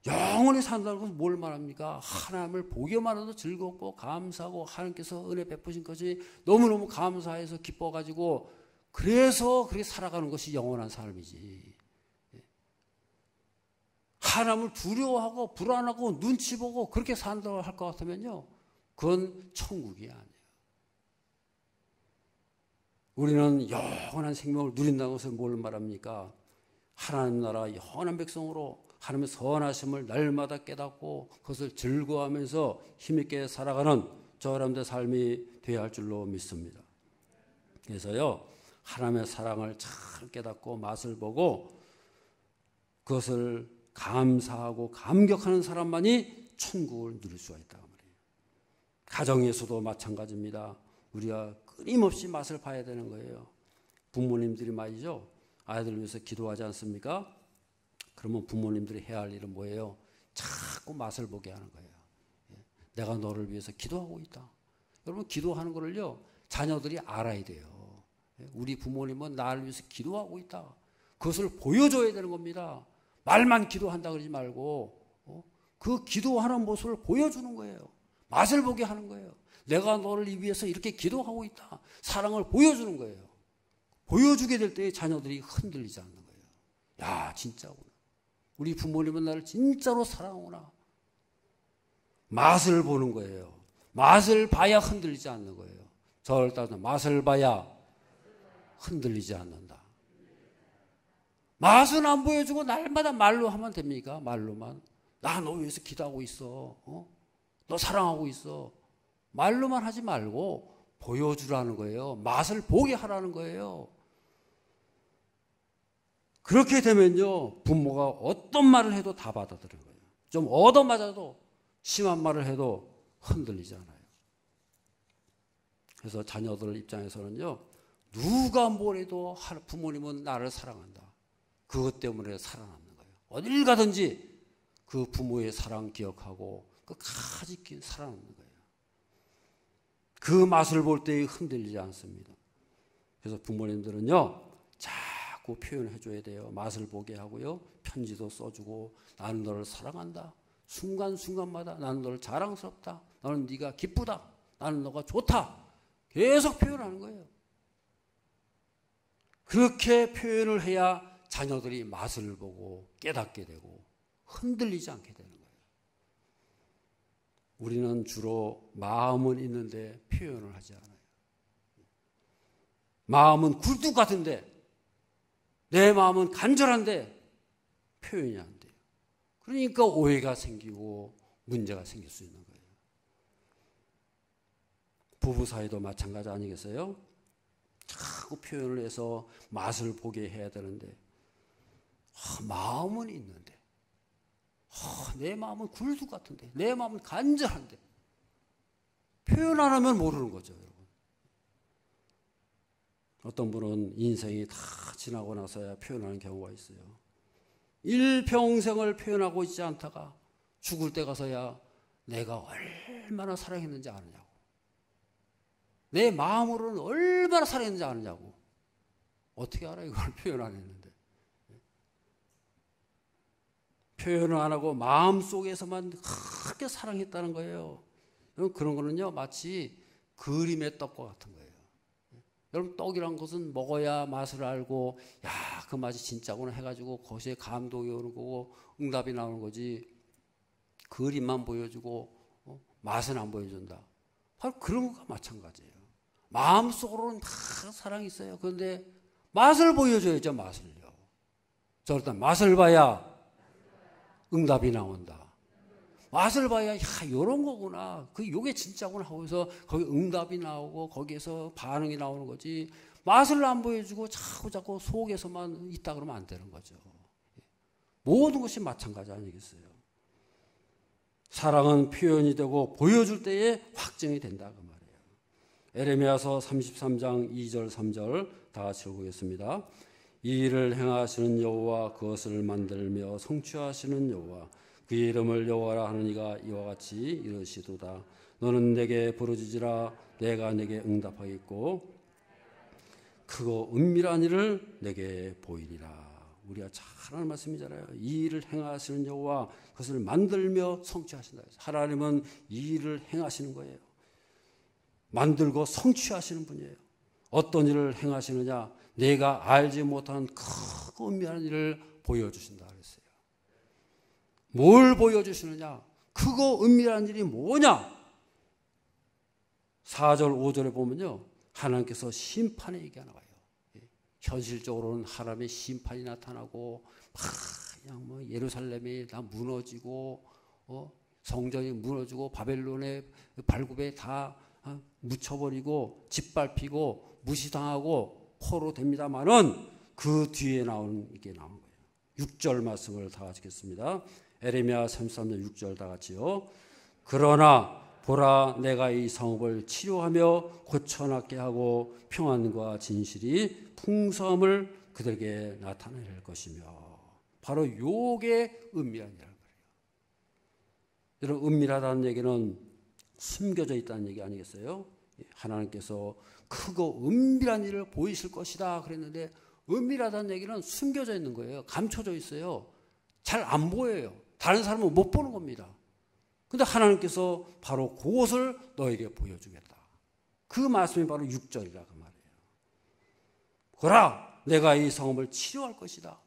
영원히 산다는 것은 뭘 말합니까? 하나님을 보기만 해도 즐겁고 감사하고 하나님께서 은혜 베푸신 것이 너무너무 감사해서 기뻐가지고 그래서 그렇게 살아가는 것이 영원한 삶이지. 하나님을 두려워하고 불안하고 눈치 보고 그렇게 산다고 할 것 같으면요, 그건 천국이 아니에요. 우리는 영원한 생명을 누린다는 것을 뭘 말합니까? 하나님 나라 영원한 백성으로 하나님의 선하심을 날마다 깨닫고 그것을 즐거워하면서 힘있게 살아가는 저 여러분들의 삶이 되어야 할 줄로 믿습니다. 그래서요, 하나님의 사랑을 잘 깨닫고 맛을 보고 그것을 감사하고 감격하는 사람만이 천국을 누릴 수가 있다고 말이에요. 가정에서도 마찬가지입니다. 우리가 끊임없이 맛을 봐야 되는 거예요. 부모님들이 말이죠, 아이들을 위해서 기도하지 않습니까? 그러면 부모님들이 해야 할 일은 뭐예요? 자꾸 맛을 보게 하는 거예요. 내가 너를 위해서 기도하고 있다. 여러분, 기도하는 거를요, 자녀들이 알아야 돼요. 우리 부모님은 나를 위해서 기도하고 있다. 그것을 보여줘야 되는 겁니다. 말만 기도한다 그러지 말고 그 기도하는 모습을 보여주는 거예요. 맛을 보게 하는 거예요. 내가 너를 위해서 이렇게 기도하고 있다. 사랑을 보여주는 거예요. 보여주게 될 때 자녀들이 흔들리지 않는 거예요. 야, 진짜구나. 우리 부모님은 나를 진짜로 사랑하구나. 맛을 보는 거예요. 맛을 봐야 흔들리지 않는 거예요. 저를 따라 맛을 봐야 흔들리지 않는다. 맛은 안 보여주고 날마다 말로 하면 됩니까? 말로만. 나 너 위해서 기도하고 있어. 너 사랑하고 있어. 말로만 하지 말고 보여주라는 거예요. 맛을 보게 하라는 거예요. 그렇게 되면요, 부모가 어떤 말을 해도 다 받아들이는 거예요. 좀 얻어맞아도 심한 말을 해도 흔들리지 않아요. 그래서 자녀들 입장에서는요, 누가 뭐래도 부모님은 나를 사랑한다. 그것 때문에 살아남는 거예요. 어딜 가든지 그 부모의 사랑 기억하고 끝까지 살아남는 거예요. 그 맛을 볼 때 흔들리지 않습니다. 그래서 부모님들은요, 자꾸 표현해 줘야 돼요. 맛을 보게 하고요, 편지도 써주고, 나는 너를 사랑한다. 순간순간마다 나는 너를 자랑스럽다. 나는 네가 기쁘다. 나는 너가 좋다. 계속 표현하는 거예요. 그렇게 표현을 해야 자녀들이 맛을 보고 깨닫게 되고 흔들리지 않게 되는 거예요. 우리는 주로 마음은 있는데 표현을 하지 않아요. 마음은 굴뚝 같은데, 내 마음은 간절한데 표현이 안 돼요. 그러니까 오해가 생기고 문제가 생길 수 있는 거예요. 부부 사이도 마찬가지 아니겠어요? 자꾸 표현을 해서 맛을 보게 해야 되는데, 마음은 있는데, 내 마음은 굴뚝 같은데, 내 마음은 간절한데 표현 안 하면 모르는 거죠, 여러분. 어떤 분은 인생이 다 지나고 나서야 표현하는 경우가 있어요. 일평생을 표현하고 있지 않다가 죽을 때 가서야 내가 얼마나 사랑했는지 아느냐고, 내 마음으로는 얼마나 사랑했는지 아느냐고. 어떻게 알아? 이걸 표현 안 했는데. 표현을 안 하고 마음속에서만 크게 사랑했다는 거예요. 여러분, 그런 거는요, 마치 그림의 떡과 같은 거예요. 여러분, 떡이란 것은 먹어야 맛을 알고, 야, 그 맛이 진짜구나 해가지고 거기에 감동이 오는 거고 응답이 나오는 거지, 그림만 보여주고 맛은 안 보여준다. 바로 그런 것과 마찬가지예요. 마음속으로는 다 사랑이 있어요. 그런데 맛을 보여줘야죠, 맛을요. 저렇단 맛을 봐야 응답이 나온다. 맛을 봐야, 야, 요런 거구나. 요게 진짜구나 하고서 거기 응답이 나오고 거기에서 반응이 나오는 거지. 맛을 안 보여주고 자꾸 속에서만 있다 그러면 안 되는 거죠. 모든 것이 마찬가지 아니겠어요? 사랑은 표현이 되고 보여줄 때에 확증이 된다, 그 말이에요. 에레미야서 33장 2절 3절 다 같이 읽겠습니다. 이 일을 행하시는 여호와, 그것을 만들며 성취하시는 여호와, 그의 이름을 여호와라 하는 이가 이와 같이 이르시도다. 너는 내게 부르짖으라, 내가 내게 응답하겠고 크고 은밀한 일을 내게 보이리라. 우리가 잘 아는 말씀이잖아요. 이 일을 행하시는 여호와, 그것을 만들며 성취하신다. 하나님은 이 일을 행하시는 거예요. 만들고 성취하시는 분이에요. 어떤 일을 행하시느냐? 내가 알지 못한 크고 은밀한 일을 보여주신다 그랬어요. 뭘 보여주시느냐? 크고 은밀한 일이 뭐냐? 4절 5절에 보면요, 하나님께서 심판의 얘기가 나와요. 현실적으로는 하나님의 심판이 나타나고, 그냥 뭐 예루살렘이 다 무너지고, 성전이 무너지고, 바벨론의 발굽에 다 묻혀버리고, 짓밟히고, 무시당하고 포로 됩니다만은 그 뒤에 나오는 이게 나온 거예요. 6절 말씀을 다 같이 읽겠습니다. 에레미야 33년 6절 다 같이요. 그러나 보라, 내가 이 성읍을 치료하며 고쳐놨게 하고 평안과 진실이 풍성함을 그들에게 나타낼 것이며. 바로 요게 은밀한이라는 거예요. 여러분, 은밀하다는 얘기는 숨겨져 있다는 얘기 아니겠어요? 하나님께서 크고 은밀한 일을 보이실 것이다 그랬는데, 은밀하다는 얘기는 숨겨져 있는 거예요. 감춰져 있어요. 잘 안 보여요. 다른 사람은 못 보는 겁니다. 근데 하나님께서 바로 그것을 너에게 보여주겠다. 그 말씀이 바로 6절이라 그 말이에요. 보라, 내가 이 성읍을 치료할 것이다.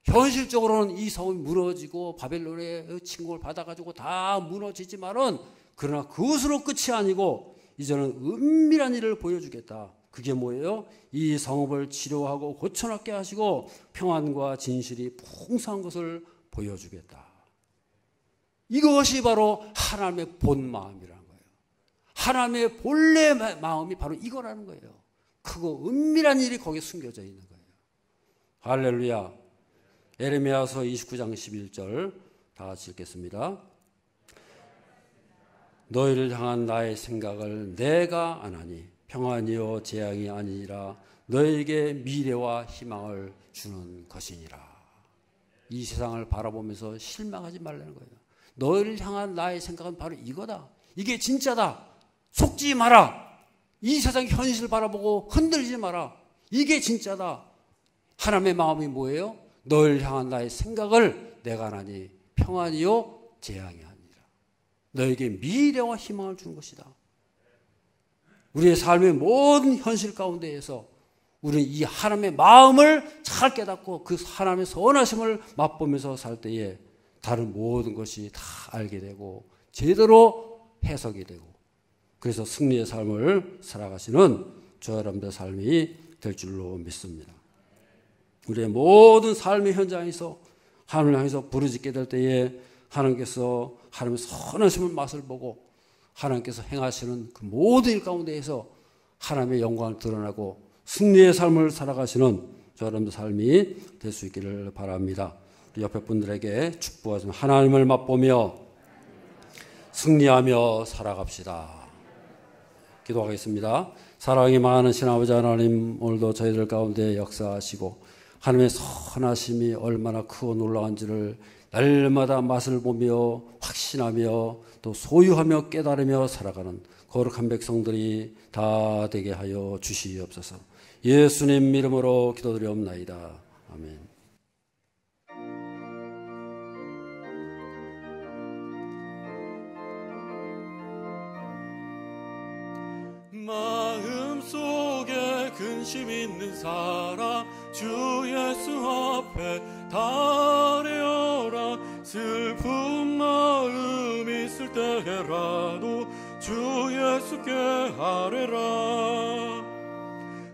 현실적으로는 이 성읍이 무너지고 바벨론의 침공을 받아가지고 다 무너지지만은, 그러나 그것으로 끝이 아니고 이제는 은밀한 일을 보여주겠다. 그게 뭐예요? 이 성읍을 치료하고 고쳐놨게 하시고 평안과 진실이 풍성한 것을 보여주겠다. 이것이 바로 하나님의 본 마음이라는 거예요. 하나님의 본래 마음이 바로 이거라는 거예요. 크고 은밀한 일이 거기에 숨겨져 있는 거예요. 할렐루야. 에레미야서 29장 11절 다 같이 읽겠습니다. 너희를 향한 나의 생각을 내가 안 하니 평안이요 재앙이 아니라 너에게 미래와 희망을 주는 것이니라. 이 세상을 바라보면서 실망하지 말라는 거예요. 너희를 향한 나의 생각은 바로 이거다. 이게 진짜다. 속지 마라. 이 세상 현실을 바라보고 흔들리지 마라. 이게 진짜다. 하나님의 마음이 뭐예요? 너희를 향한 나의 생각을 내가 하나니 평안이요 재앙이 아니라 너에게 미래와 희망을 주는 것이다. 우리의 삶의 모든 현실 가운데에서 우리는 이 하나님의 마음을 잘 깨닫고 그 하나님의 선하심을 맛보면서 살 때에 다른 모든 것이 다 알게 되고 제대로 해석이 되고 그래서 승리의 삶을 살아가시는 저와 여러분들의 삶이 될 줄로 믿습니다. 우리의 모든 삶의 현장에서 하나님을 향해서 부르짖게 될 때에 하나님께서 하나님의 선하심을 맛을 보고 하나님께서 행하시는 그 모든 일 가운데에서 하나님의 영광을 드러나고 승리의 삶을 살아가시는 저와 여러분들 삶이 될 수 있기를 바랍니다. 우리 옆에 분들에게 축복하시면 하나님을 맛보며 승리하며 살아갑시다. 기도하겠습니다. 사랑이 많으신 아버지 하나님, 오늘도 저희들 가운데 역사하시고 하나님의 선하심이 얼마나 크고 놀라운지를 날마다 맛을 보며 확신하며 또 소유하며 깨달으며 살아가는 거룩한 백성들이 다 되게 하여 주시옵소서. 예수님 이름으로 기도드리옵나이다. 아멘. 마음속에 근심 있는 사람 주 예수 앞에 달려라. 슬픈 마음 있을 때라도 주 예수께 아뢰라.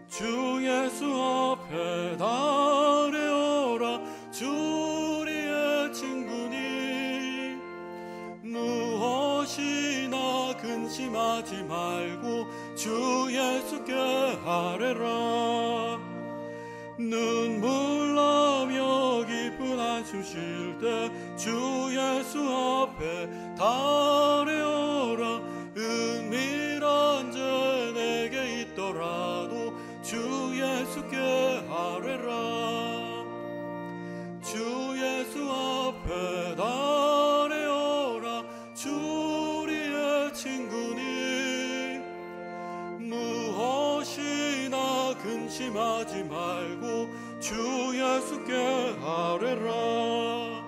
주 예수 앞에 달려라. 주 우리의 친구니 무엇이나 근심하지 말고 주 예수께 아뢰라. 눈물 나며 기쁜 한숨 쉴 때 주 예수 앞에 달려라. 은밀한 죄 내게 있더라도 주 예수께 아뢰라. 주 예수 앞에 달려라. 주 우리의 친구니 무엇이나 근심하지 말고 주 예수께 아뢰라.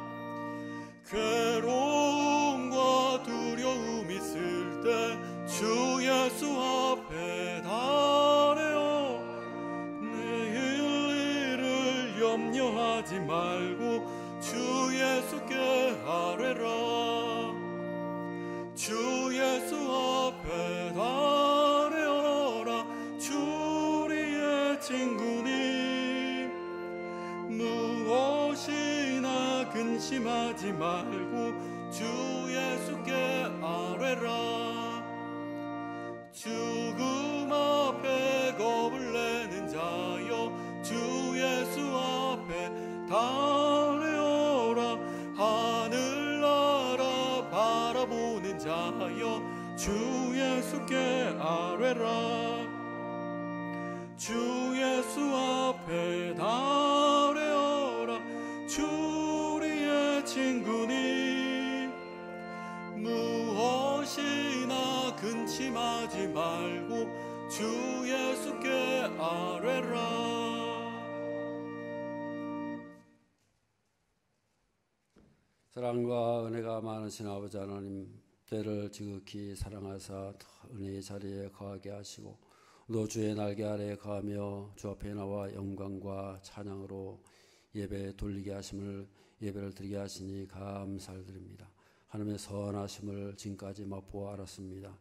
괴로움과 두려움 있을 때 주 예수 앞에 달려. 내일 일을 염려하지 말고 주 예수께 아뢰라. 주 예수 앞에 달려라. 주 우리의 친구니 무엇이나 근심하지 말고 주 예수께 아뢰라. 죽음 앞에 겁을 내는 자여 주 예수 앞에 달려라. 하늘나라 바라보는 자여 주 예수께 아뢰라. 주 예수 앞에 달려라. 주 우리의 친구니 무엇이나 근심하지 말고 주 예수께 아뢰라. 사랑과 은혜가 많으신 아버지 하나님, 때를 지극히 사랑하사 은혜의 자리에 거하게 하시고 또 주의 날개 아래에 거하며 주 앞에 나와 영광과 찬양으로 예배 돌리게 하심을 예배를 드리게 하시니 감사를 드립니다. 하나님의 선하심을 지금까지 맛보아 알았습니다.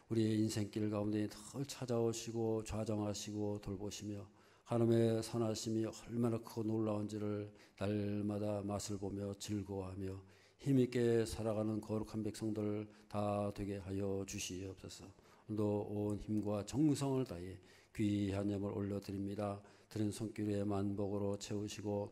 우리의 인생길 가운데 늘 찾아오시고 좌정하시고 돌보시며 하나님의 선하심이 얼마나 크고 놀라운지를 날마다 맛을 보며 즐거워하며 힘있게 살아가는 거룩한 백성들 다 되게 하여 주시옵소서. 오늘도 온 힘과 정성을 다해 귀한 예물 올려드립니다. 드린 손길에 만복으로 채우시고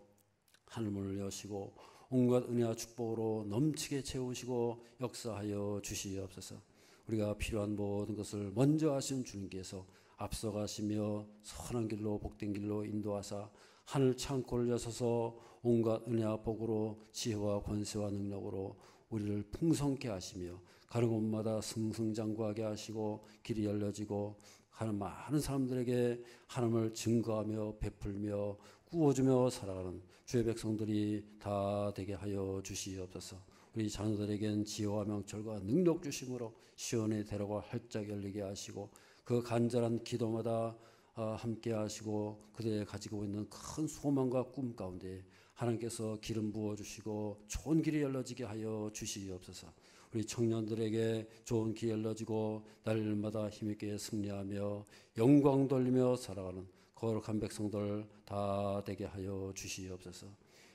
하늘문을 여시고 온갖 은혜와 축복으로 넘치게 채우시고 역사하여 주시옵소서. 우리가 필요한 모든 것을 먼저 하신 주님께서 앞서가시며 선한 길로 복된 길로 인도하사 하늘 창고를 여서서 온갖 은혜와 복으로 지혜와 권세와 능력으로 우리를 풍성케 하시며 가는 곳마다 승승장구하게 하시고 길이 열려지고 가는 많은 사람들에게 하나님을 증거하며 베풀며 구워주며 살아가는 주의 백성들이 다 되게 하여 주시옵소서. 우리 자녀들에겐 지혜와 명철과 능력 주심으로 시온의 대로가 활짝 열리게 하시고 그 간절한 기도마다 함께 하시고 그들이 가지고 있는 큰 소망과 꿈 가운데 하나님께서 기름 부어주시고 좋은 길이 열려지게 하여 주시옵소서. 우리 청년들에게 좋은 길이 열려지고 날마다 힘있게 승리하며 영광 돌리며 살아가는 거룩한 백성들 다 되게 하여 주시옵소서.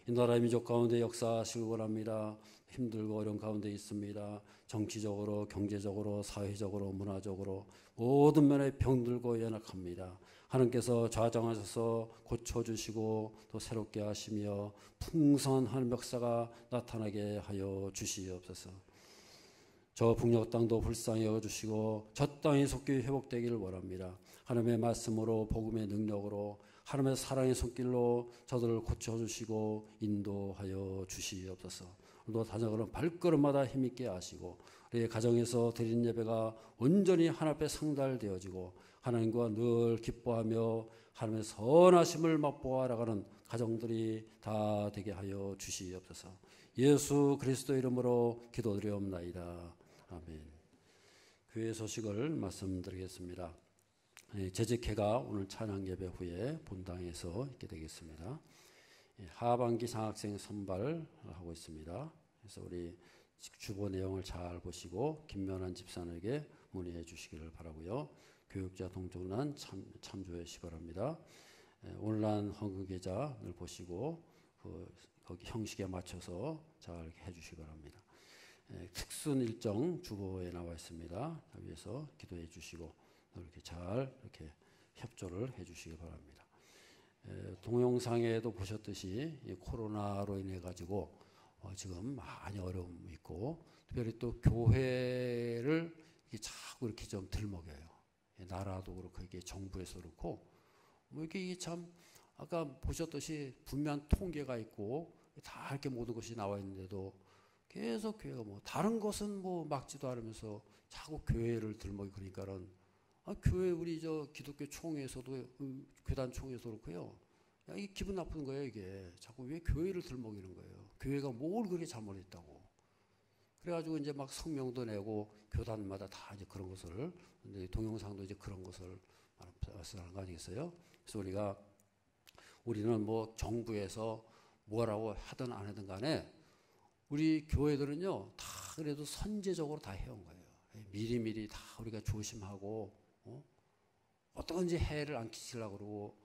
이 나라의 민족 가운데 역사하시길 원합니다. 힘들고 어려운 가운데 있습니다. 정치적으로, 경제적으로, 사회적으로, 문화적으로 모든 면에 병들고 연약합니다. 하나님께서 좌정하셔서 고쳐주시고 또 새롭게 하시며 풍성한 하나님 역사가 나타나게 하여 주시옵소서. 저 북녘 땅도 불쌍히 여겨주시고 저 땅이 속히 회복되기를 원합니다. 하나님의 말씀으로 복음의 능력으로 하나님의 사랑의 손길로 저들을 고쳐주시고 인도하여 주시옵소서. 또 다녀가는 발걸음마다 힘있게 하시고 우리 가정에서 드리는 예배가 온전히 하나님 앞에 상달되어지고 하나님과 늘 기뻐하며 하나님의 선하심을 맛보아 나가는 가정들이 다 되게 하여 주시옵소서. 예수 그리스도 이름으로 기도드리옵나이다. 아멘. 교회 소식을 말씀드리겠습니다. 재직회가 오늘 찬양 예배 후에 본당에서 있게 되겠습니다. 하반기 장학생 선발하고 있습니다. 그래서 우리 주보 내용을 잘 보시고 김면한 집사에게 문의해 주시기를 바라고요. 교육자 동정란 참조해 주시기 바랍니다. 온라인 헌금 계좌를 보시고 거기 형식에 맞춰서 잘 해주시기 바랍니다. 특순 일정 주보에 나와 있습니다. 위에서 기도해 주시고 이렇게 잘 이렇게 협조를 해주시기 바랍니다. 동영상에도 보셨듯이 코로나로 인해 가지고 지금 많이 어려움이 있고 특별히 또 교회를 자꾸 이렇게 좀 들먹여요. 나라도 그렇고 이게 정부에서 그렇고 뭐 이게 참 아까 보셨듯이 분명한 통계가 있고 다 이렇게 모든 것이 나와 있는데도 계속 교회가 뭐 다른 것은 뭐 막지도 않으면서 자꾸 교회를 들먹이 그러니까는 교회 우리 저 기독교 총회에서도 교단 총회에서 그렇고요. 야, 이게 기분 나쁜 거예요. 이게 자꾸 왜 교회를 들먹이는 거예요. 교회가 뭘 그렇게 잘못했다고. 그래가지고 이제 막 성명도 내고 교단마다 다 이제 그런 것을 동영상도 이제 그런 것을 말하는 거 아니겠어요? 그래서 우리는 뭐 정부에서 뭐라고 하든 안 하든 간에 우리 교회들은요 다 그래도 선제적으로 다 해온 거예요. 미리미리 다 우리가 조심하고 어떤지 해를 안 끼치려고 그러고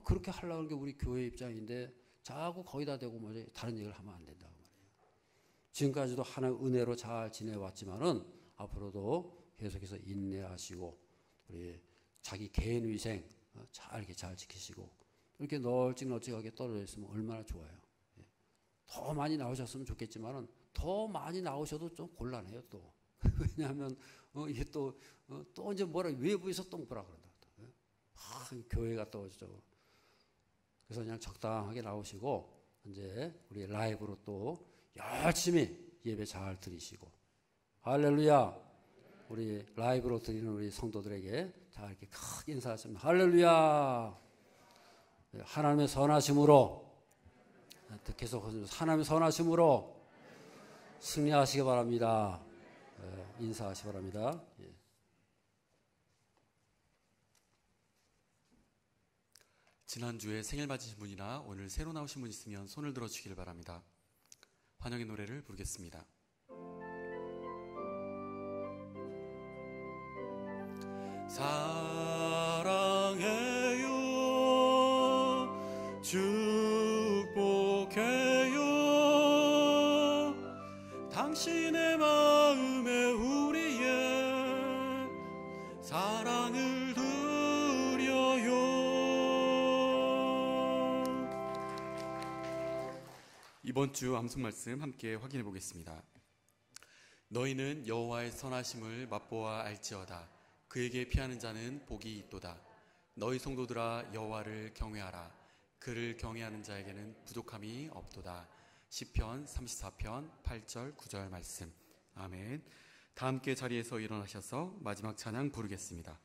그렇게 하려고 하는 게 우리 교회 입장인데 자꾸 거기다 대고 뭐 다른 얘기를 하면 안 된다고 말이에요. 지금까지도 하나의 은혜로 잘 지내왔지만은 앞으로도 계속해서 인내하시고 우리 자기 개인 위생 잘 지키시고 이렇게 널찍널찍하게 떨어져 있으면 얼마나 좋아요. 더 많이 나오셨으면 좋겠지만은 더 많이 나오셔도 좀 곤란해요 또. 왜냐하면 이게 또 이제 뭐라 외부에서 또 뭐라 그런다. 교회가 또 그래서 그냥 적당하게 나오시고 이제 우리 라이브로 또 열심히 예배 잘 드리시고 할렐루야. 우리 라이브로 드리는 우리 성도들에게 자 이렇게 크게 인사하십니다. 할렐루야. 하나님의 선하심으로 계속 하나님의 선하심으로 승리하시기 바랍니다. 인사하시기 바랍니다. 예. 지난주에 생일 맞으신 분이나 오늘 새로 나오신 분 있으면 손을 들어주시길 바랍니다. 환영의 노래를 부르겠습니다. 사랑해요 축복해요 당신의 마음에 우리의 사랑을 드려요. 이번 주 암송 말씀 함께 확인해 보겠습니다. 너희는 여호와의 선하심을 맛보아 알지어다. 그에게 피하는 자는 복이 있도다. 너희 성도들아 여호와를 경외하라. 그를 경외하는 자에게는 부족함이 없도다. 시편 34편 8절 9절 말씀. 아멘. 다 함께 자리에서 일어나셔서 마지막 찬양 부르겠습니다.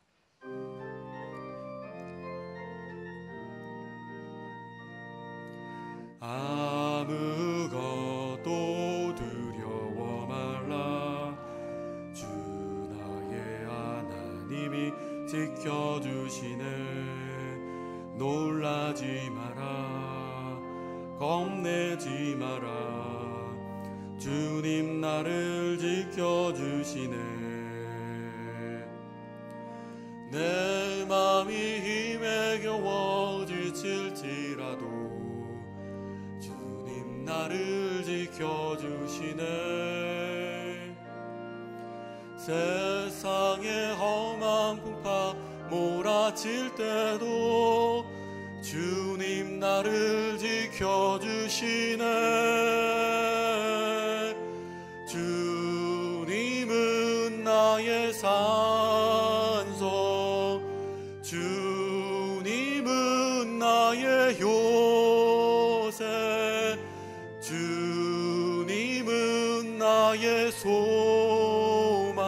아무것도 두려워 말라. 주 나의 하나님이 지켜주시네. 놀라지 마라. 겁내지 마라. 주님 나를 지켜주시네. 내 맘이 힘에 겨워 지칠지라도 나를 지켜주시네. 세상의 험한 풍파 몰아칠 때도 주님 나를 지켜주시네. 주님은 나의 산소, 주님은 나의 요새, 주님은 나의 소망,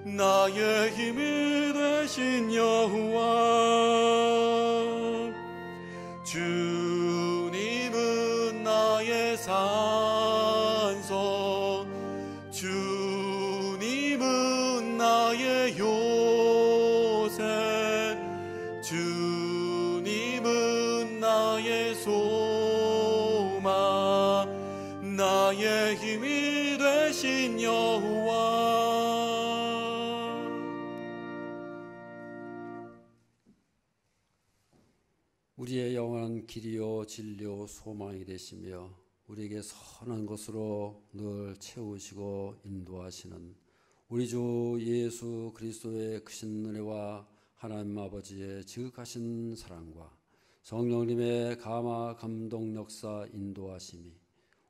나의 힘이 되신 여호와. 주님은 나의 산소, 주님은 나의 요새, 주님은 나의 소망, 나의 힘이 되신 여호와. 우리의 영원한 길이요 진리요 소망이 되시며 우리에게 선한 것으로 늘 채우시고 인도하시는 우리 주 예수 그리스도의 크신 은혜와 하나님 아버지의 지극하신 사랑과 성령님의 감화 감동 역사 인도하심이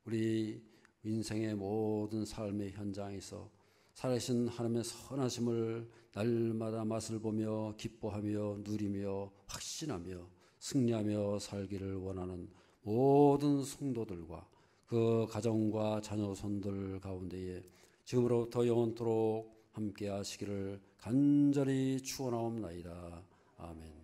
우리 인생의 모든 삶의 현장에서 살아계신 하나님의 선하심을 날마다 맛을 보며 기뻐하며 누리며 확신하며 승리하며 살기를 원하는 모든 성도들과 그 가정과 자녀손들 가운데에 지금으로부터 영원토록 함께 하시기를 간절히 축원하옵나이다. 아멘.